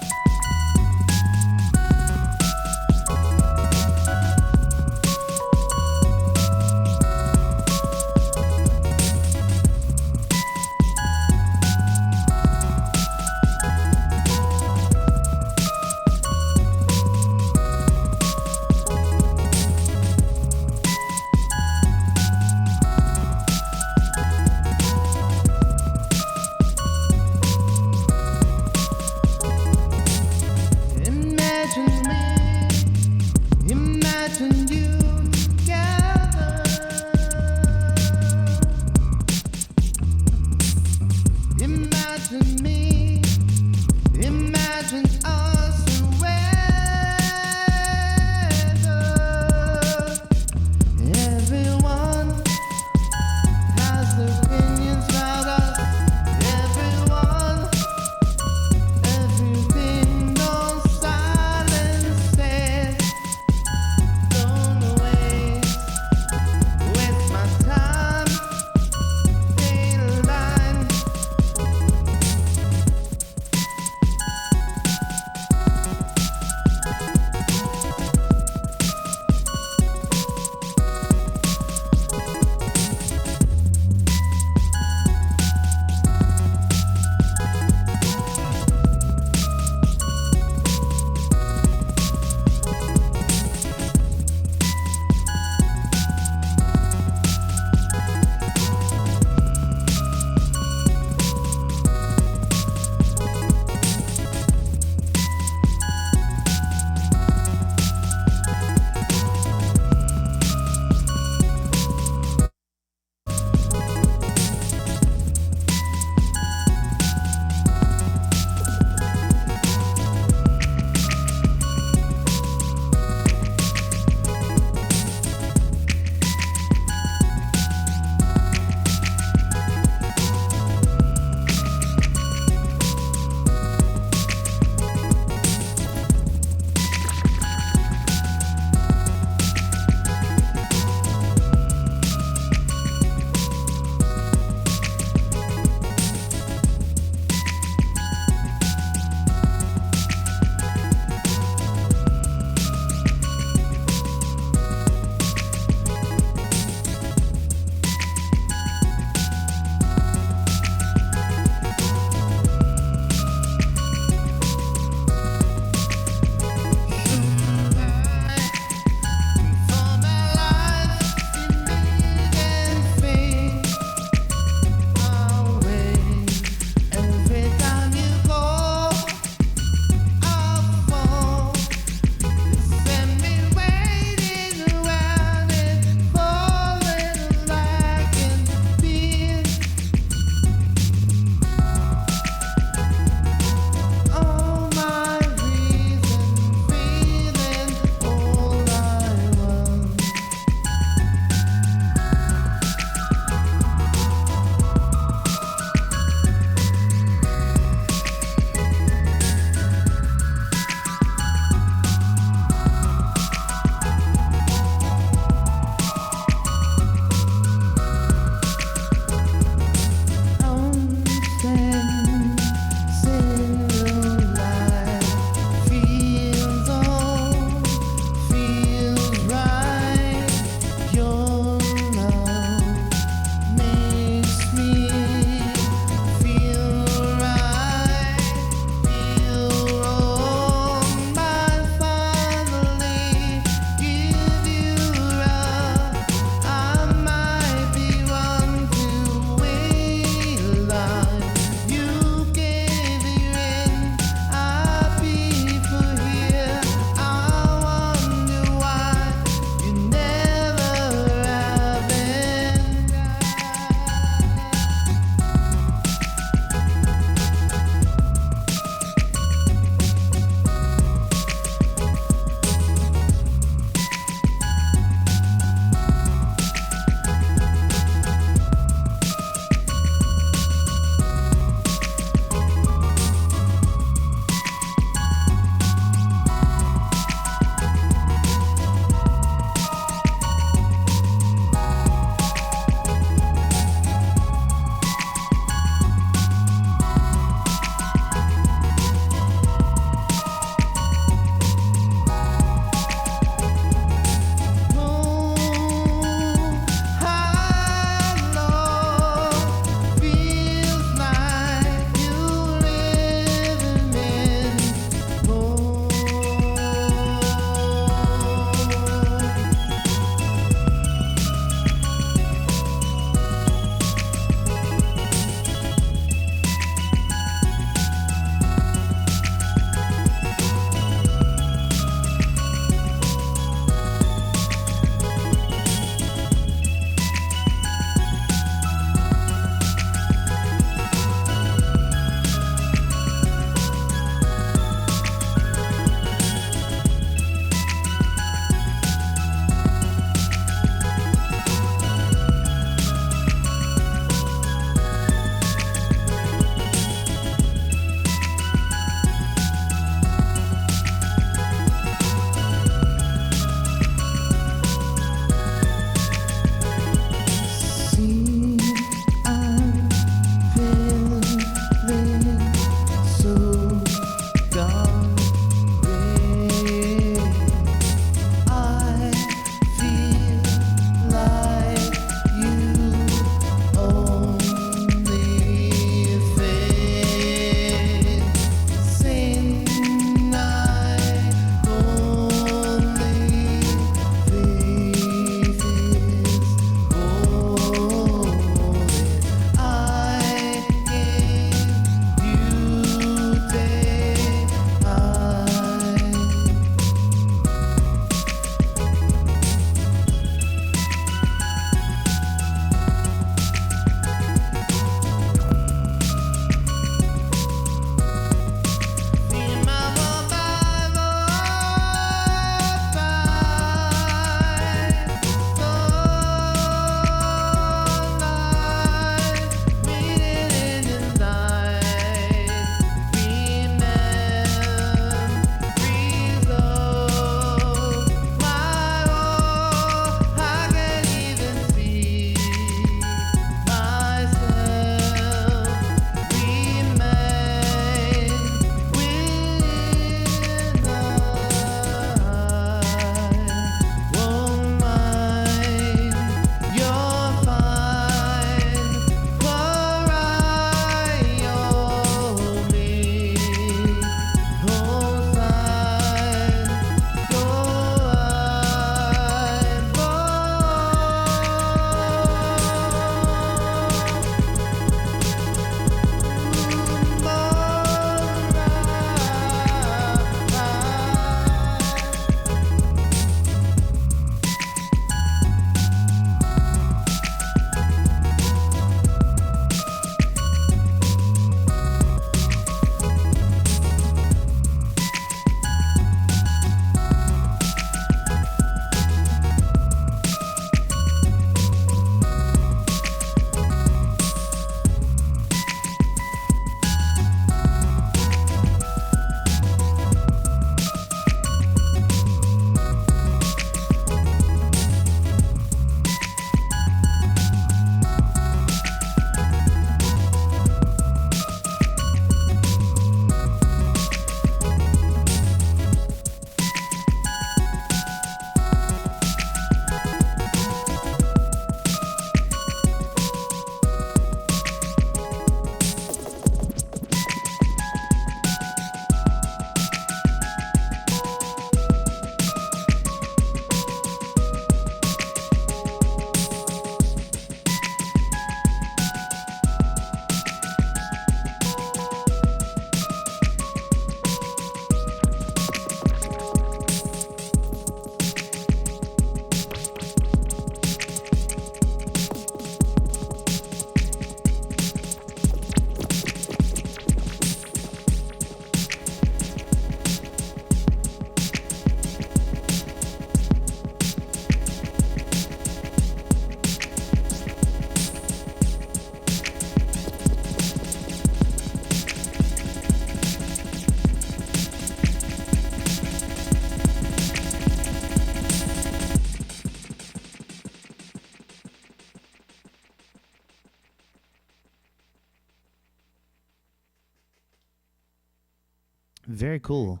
Very cool.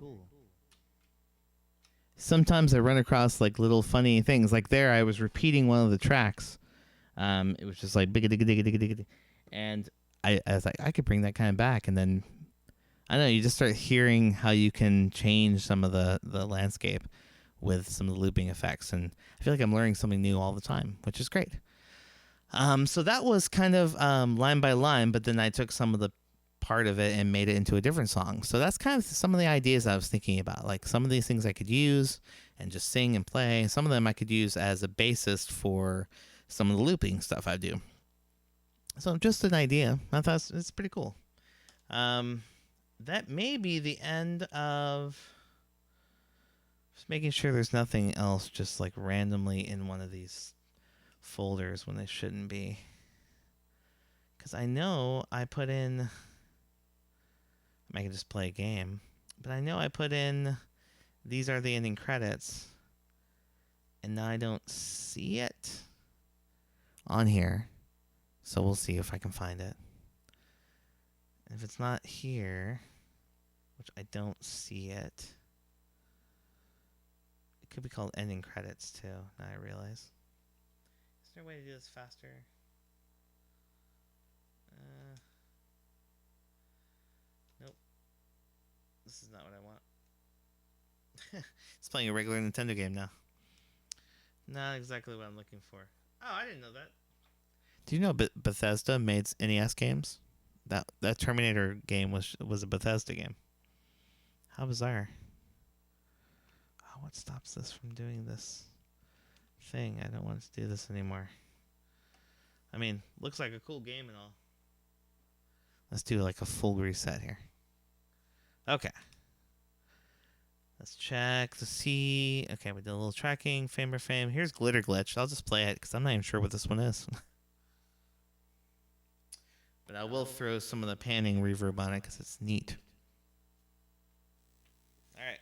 Sometimes I run across like little funny things. Like there, I was repeating one of the tracks. It was just like bigga digga digga digga digga, and I was like, I could bring that kind of back, and then I don't know. You just start hearing how you can change some of the landscape with some of the looping effects, and I feel like I'm learning something new all the time, which is great. So that was kind of line by line, but then I took some of the part of it and made it into a different song. So that's kind of some of the ideas I was thinking about. Like some of these things I could use and just sing and play. Some of them I could use as a bassist for some of the looping stuff I do. So just an idea. I thought it's pretty cool. That may be the end of... Just making sure there's nothing else just like randomly in one of these folders when they shouldn't be. Because I know I put in... I can just play a game. But I know I put in... These are the ending credits. And now I don't see it on here. So we'll see if I can find it. And if it's not here, which I don't see it... It could be called ending credits too, now I realize. Is there a way to do this faster? Nope. This is not what I want. It's playing a regular Nintendo game now. Not exactly what I'm looking for. Oh, I didn't know that. Do you know Bethesda made NES games? That Terminator game was a Bethesda game. How bizarre. What stops this from doing this thing? I don't want to do this anymore. I mean, looks like a cool game and all. Let's do like a full reset here. Okay. Let's check to see. Okay, we did a little tracking. Fame or fame. Here's Glitter Glitch. I'll just play it because I'm not even sure what this one is. But I will throw some of the panning reverb on it because it's neat. All right.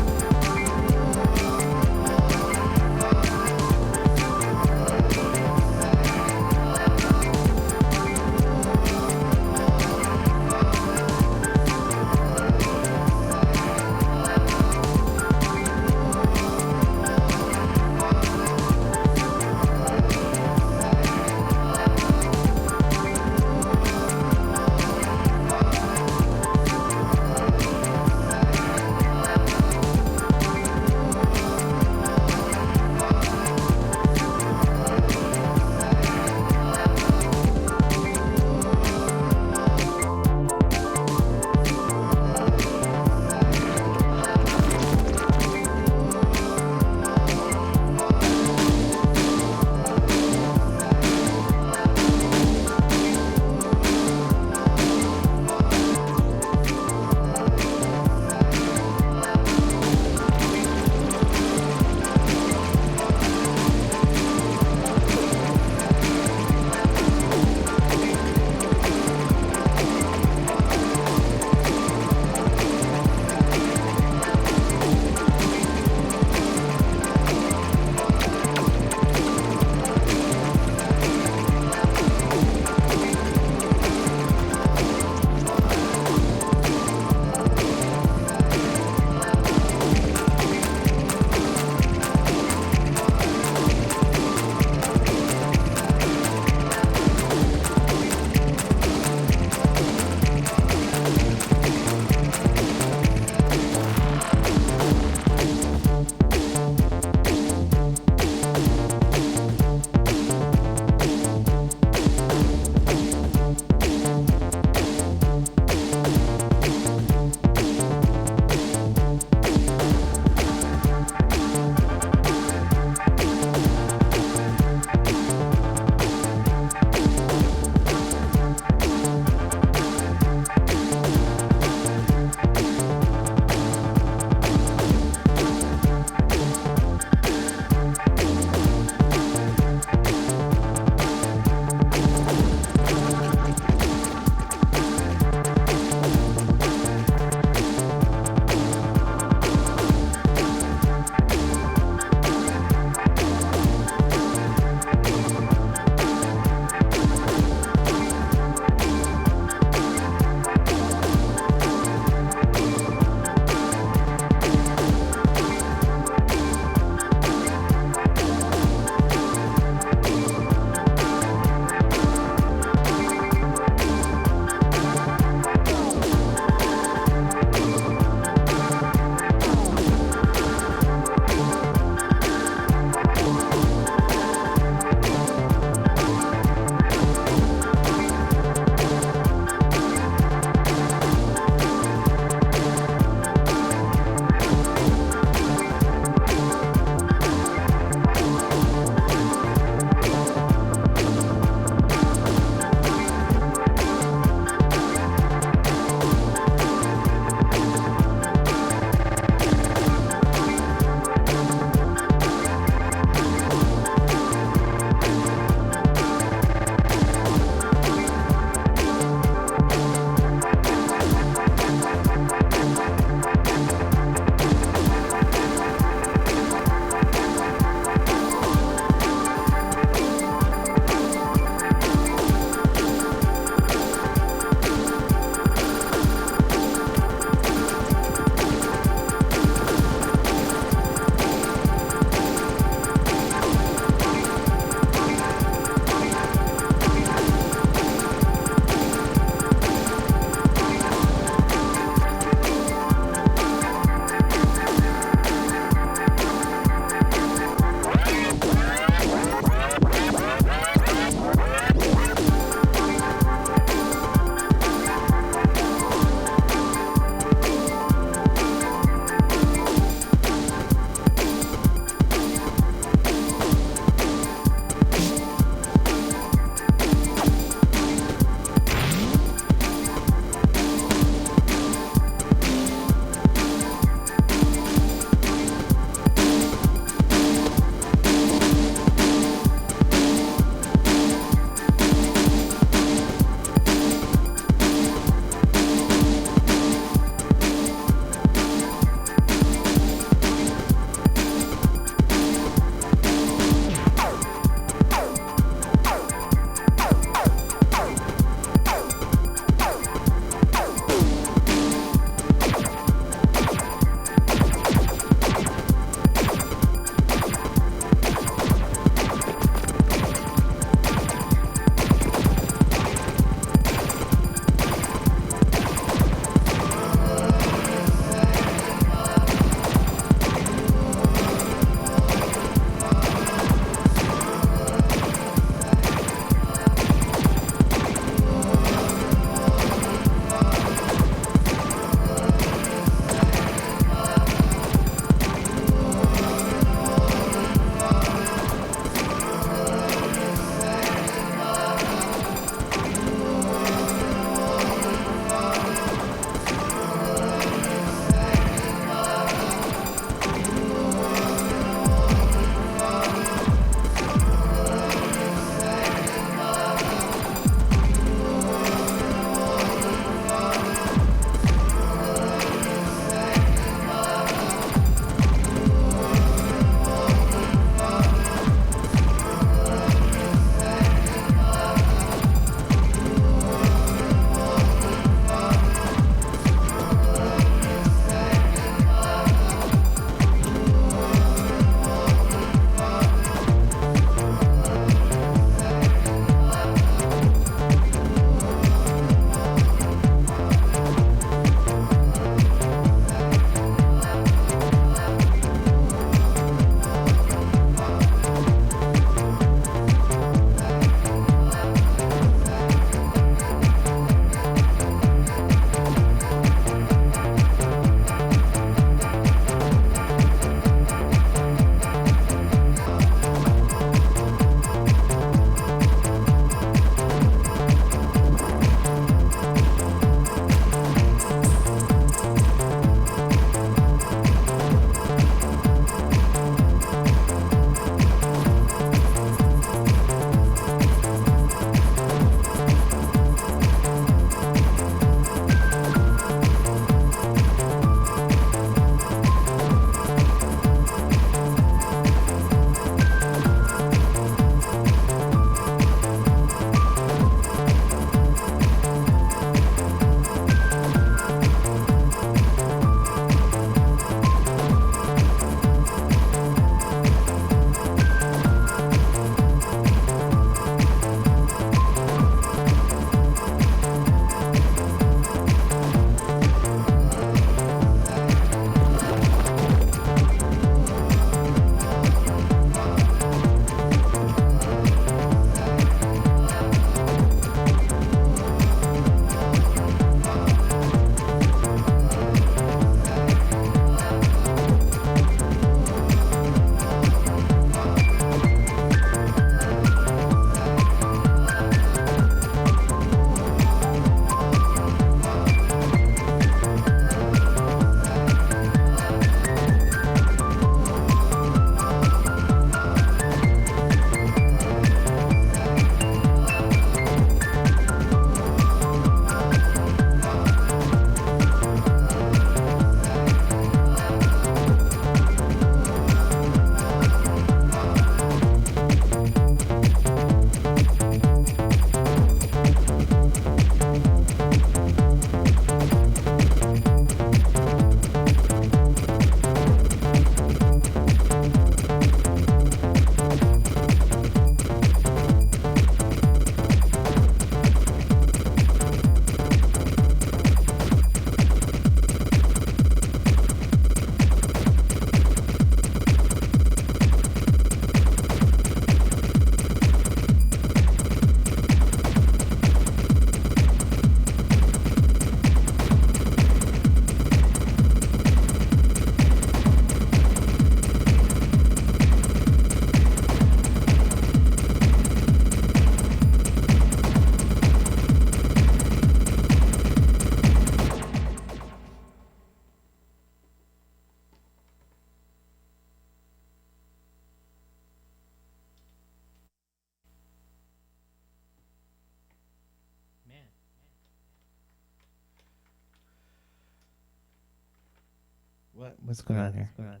What's going on here? That's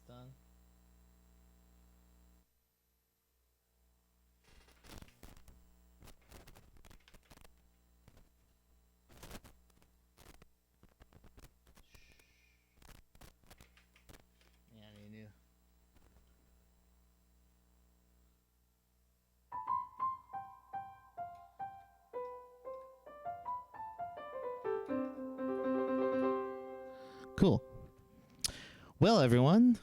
done. Yeah, you do. Cool. Well, everyone,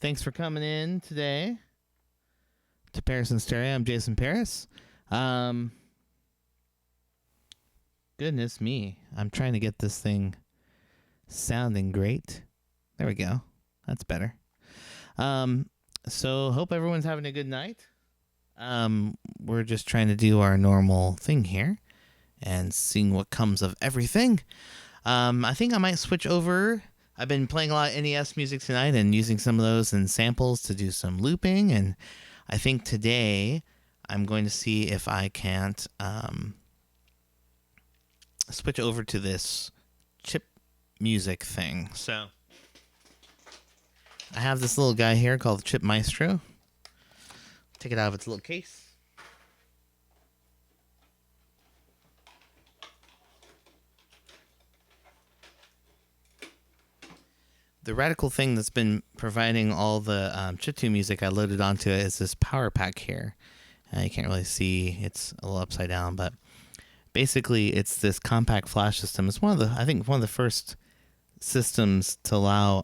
thanks for coming in today to Paris and Stereo. I'm Jason Paris. Goodness me. I'm trying to get this thing sounding great. There we go. That's better. So hope everyone's having a good night. We're just trying to do our normal thing here and seeing what comes of everything. I think I might switch over. I've been playing a lot of NES music tonight and using some of those in samples to do some looping. And I think today I'm going to see if I can't switch over to this chip music thing. So I have this little guy here called the Chip Maestro. Take it out of its little case. The radical thing that's been providing all the chiptune music I loaded onto it is this power pack here. You can't really see, it's a little upside down, but basically it's this compact flash system. It's one of the first systems to allow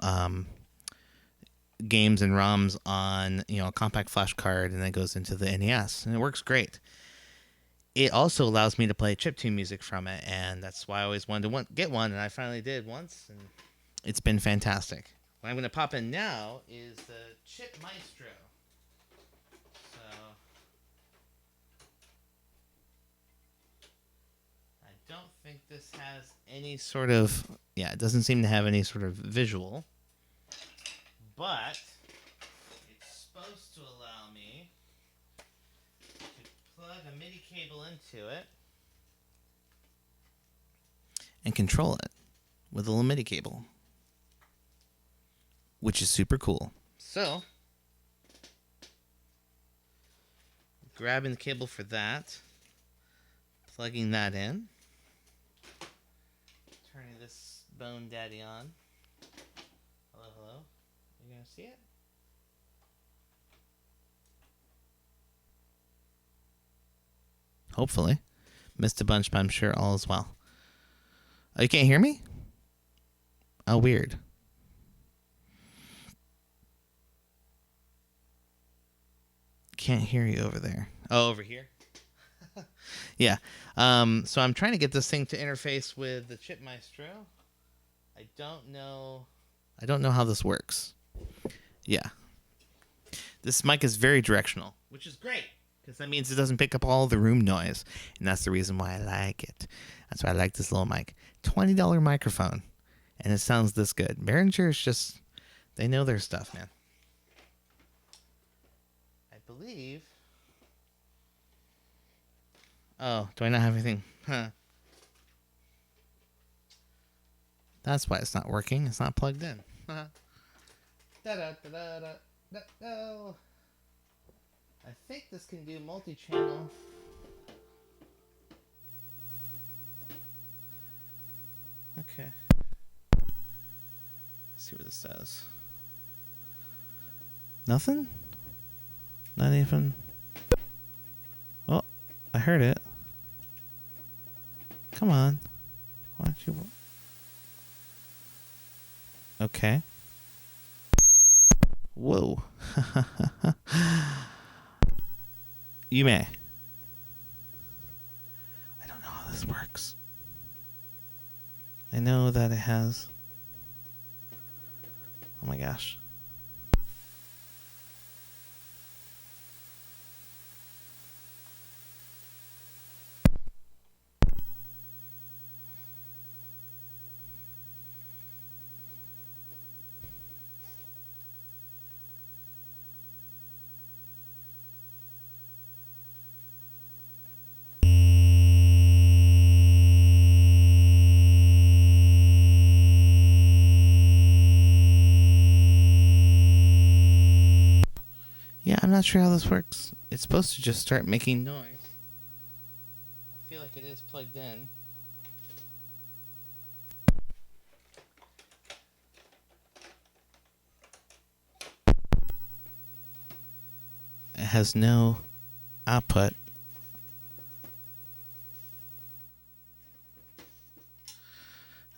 games and ROMs on a compact flash card, and then it goes into the NES, and it works great. It also allows me to play chiptune music from it, and that's why I always wanted to get one, and I finally did once, and it's been fantastic. What I'm going to pop in now is the Chip Maestro. So I don't think this has any sort of, it doesn't seem to have any sort of visual, but it's supposed to allow me to plug a MIDI cable into it and control it with a little MIDI cable, which is super cool. So, grabbing the cable for that, plugging that in, turning this Bone Daddy on. Hello, hello. You gonna see it? Hopefully. Missed a bunch, but I'm sure all is well. Oh, you can't hear me? Oh, weird. Can't hear you over there. Oh, over here? Yeah. So I'm trying to get this thing to interface with the Chip Maestro. I don't know how this works. Yeah. This mic is very directional, which is great, because that means it doesn't pick up all the room noise, and that's the reason why I like it. That's why I like this little mic. $20 microphone, and it sounds this good. Behringer's just, they know their stuff, man. I believe. Oh, do I not have anything? Huh. That's why it's not working. It's not plugged in. No. I think this can do multi-channel. Okay. Let's see what this does. Nothing? Not even. Oh, I heard it. Come on. Why don't you... Okay. Whoa. You may. I don't know how this works. I know that it has... Oh my gosh. not sure how this works. It's supposed to just start making noise. I feel like it is plugged in. It has no output.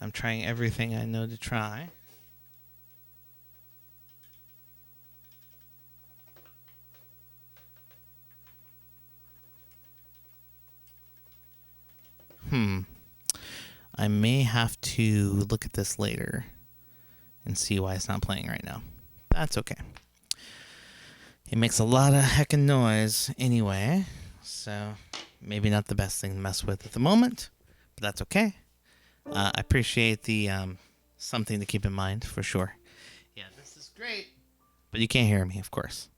I'm trying everything I know to try. I may have to look at this later and see why it's not playing right now. That's okay. It makes a lot of heckin' noise anyway, so maybe not the best thing to mess with at the moment, but that's okay. I appreciate the something to keep in mind for sure. Yeah, this is great, but you can't hear me, of course.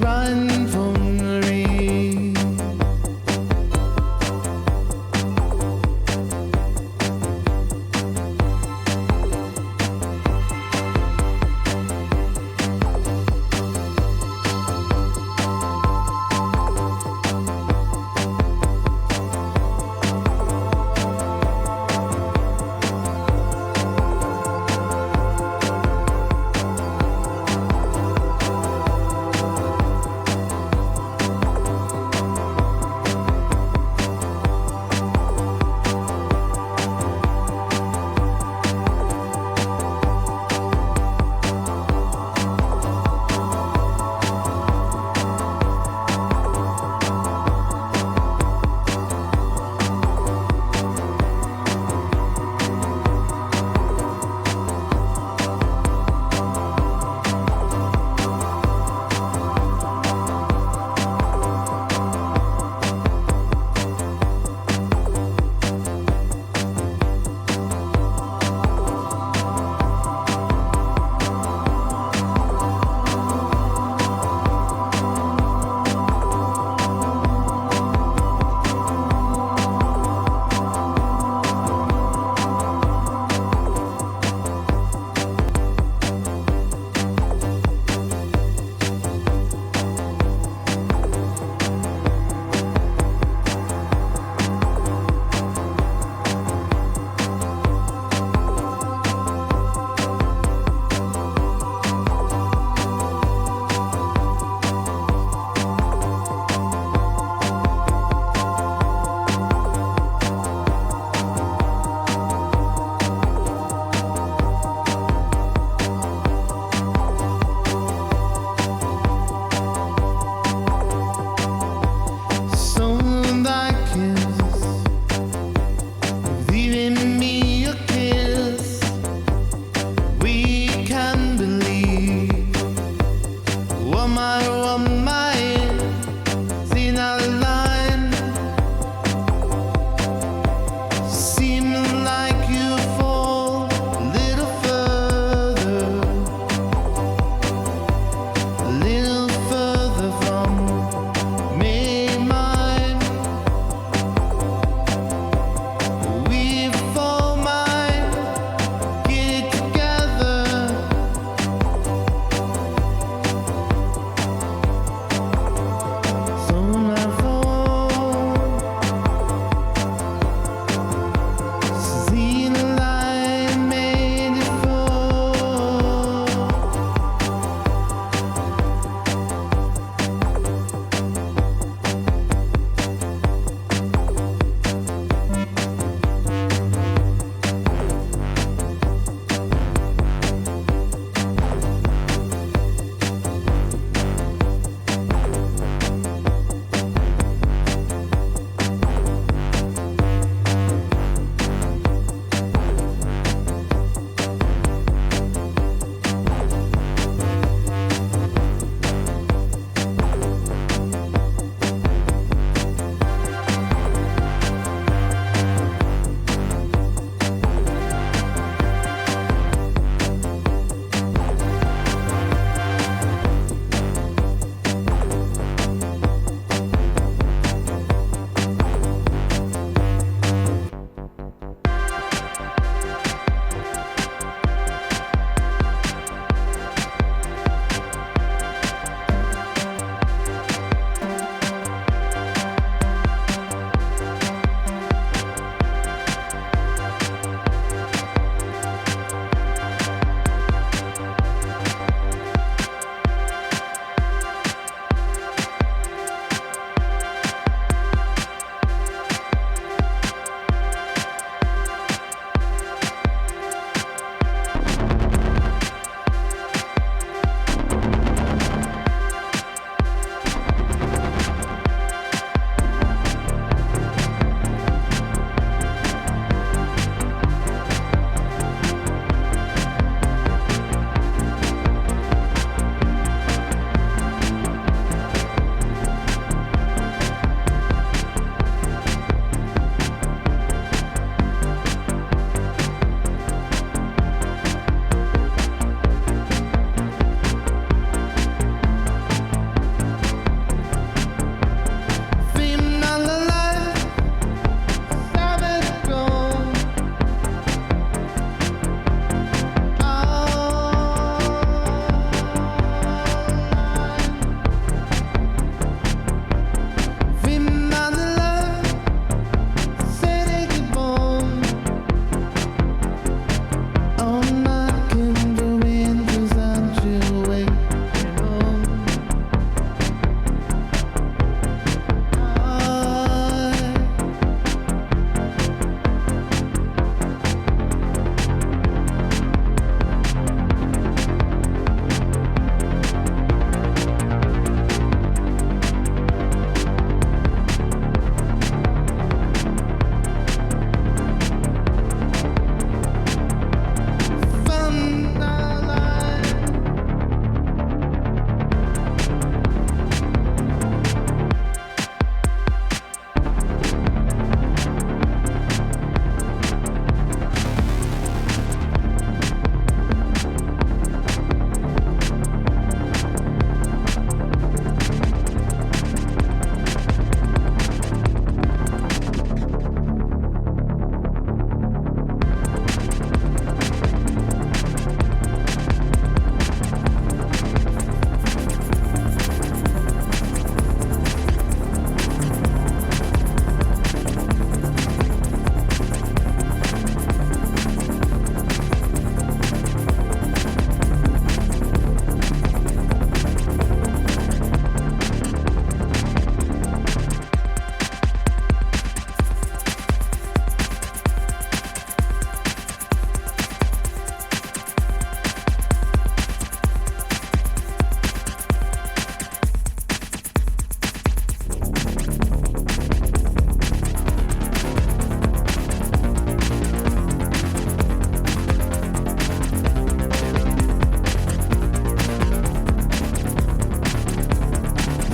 Run from the rain.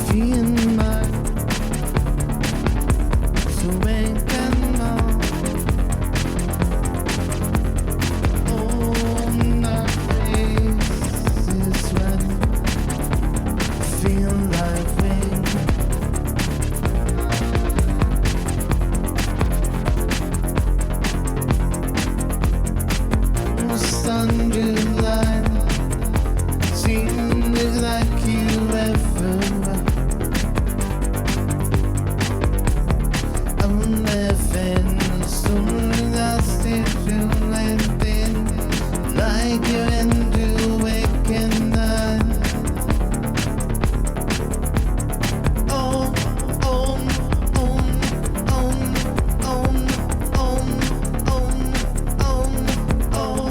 feel my so wake and now. Oh, my face is red. Feel like rain. Sunday light seemed like you ever were. I'm living soon as if you landing like you're into waking night. Oh, oh, oh, oh, oh, oh, oh, oh, oh.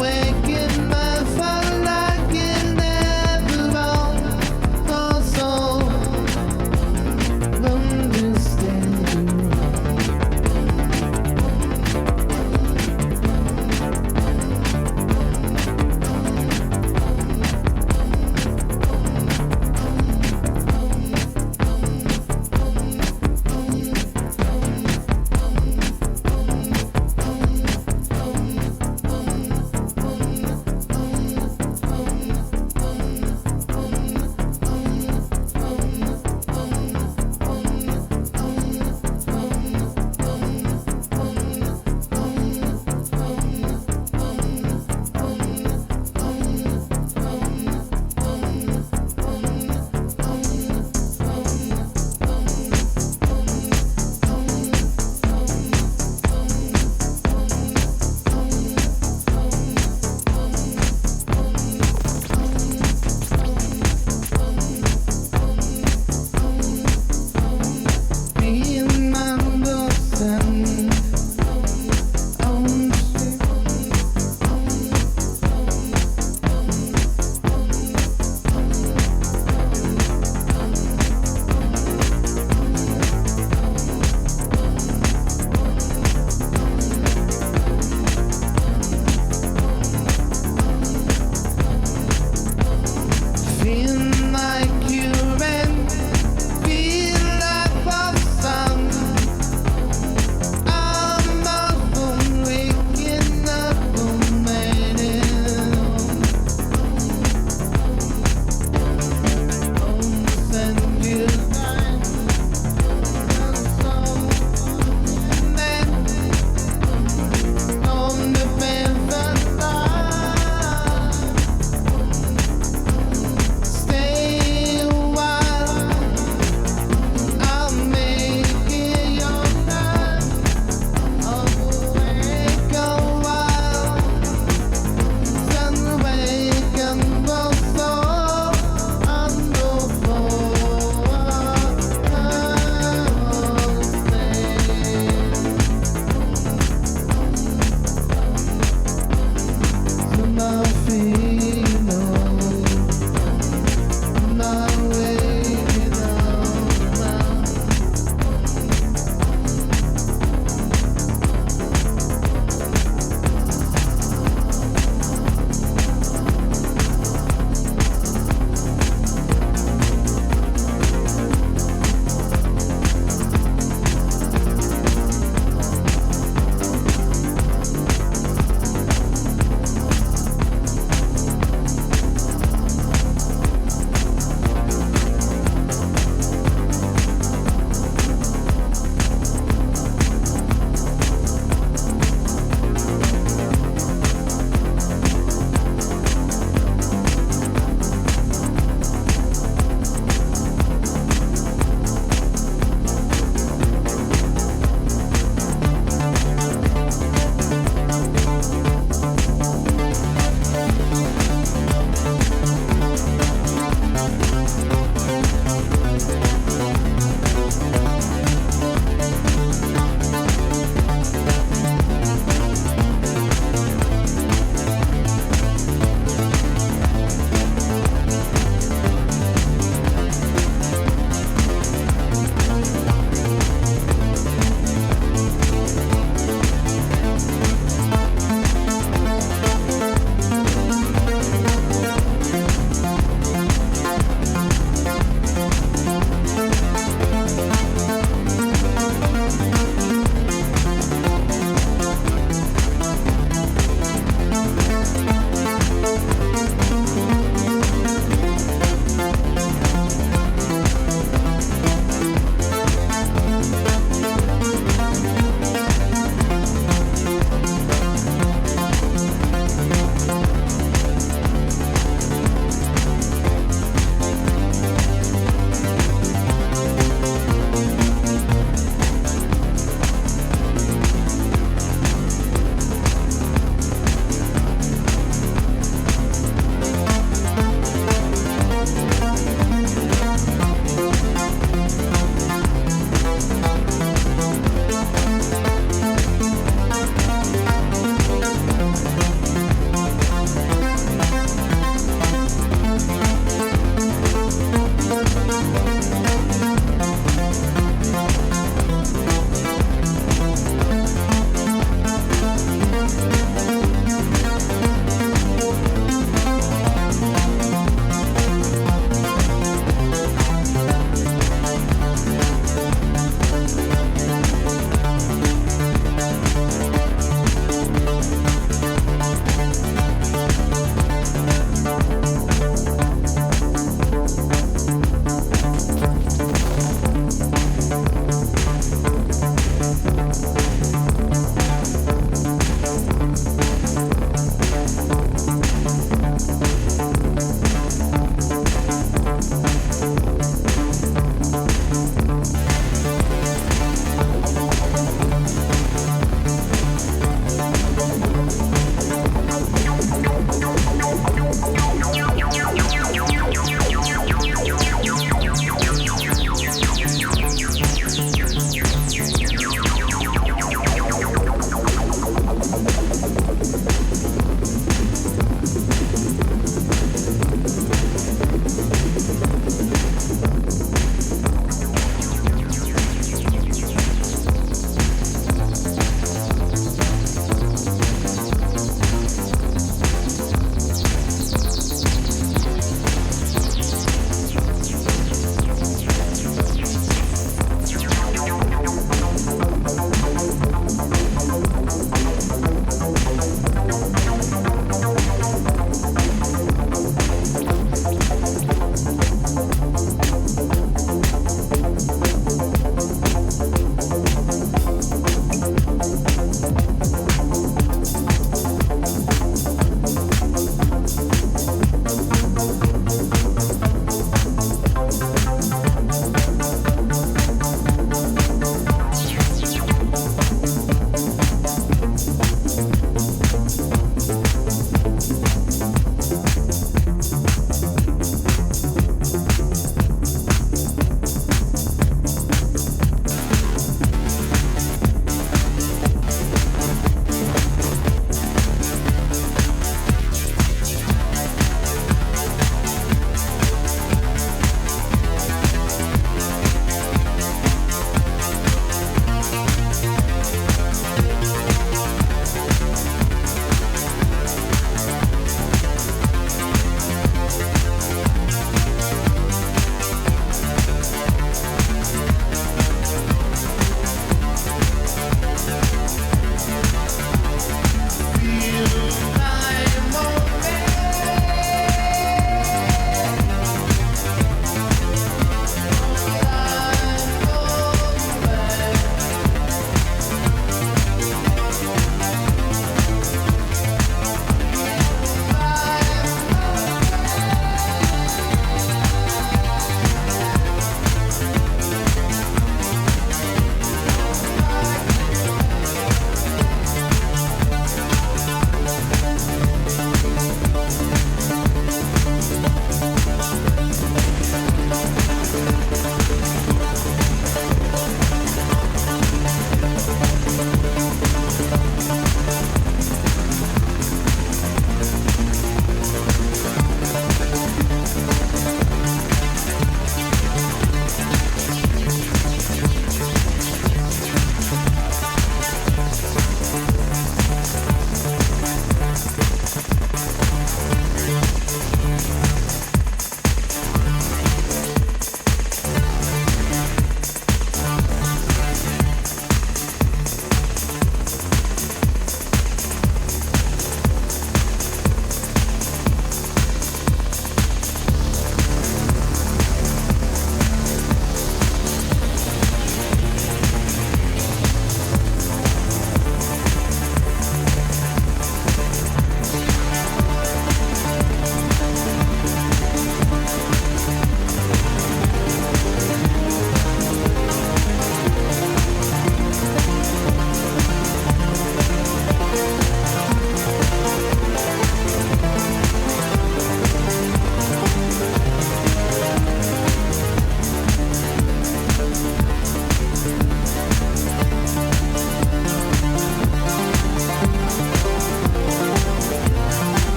Waking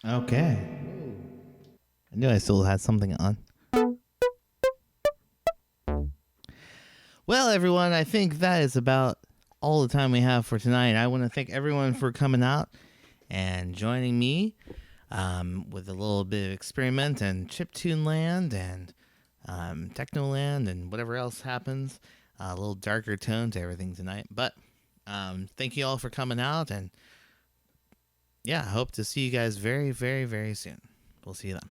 Okay. I knew I still had something on. Well, everyone, I think that is about all the time we have for tonight. I want to thank everyone for coming out and joining me with a little bit of experiment and Chiptune land and Techno land and whatever else happens. A little darker tone to everything tonight. But thank you all for coming out. And yeah, I hope to see you guys very, very, very soon. We'll see you then.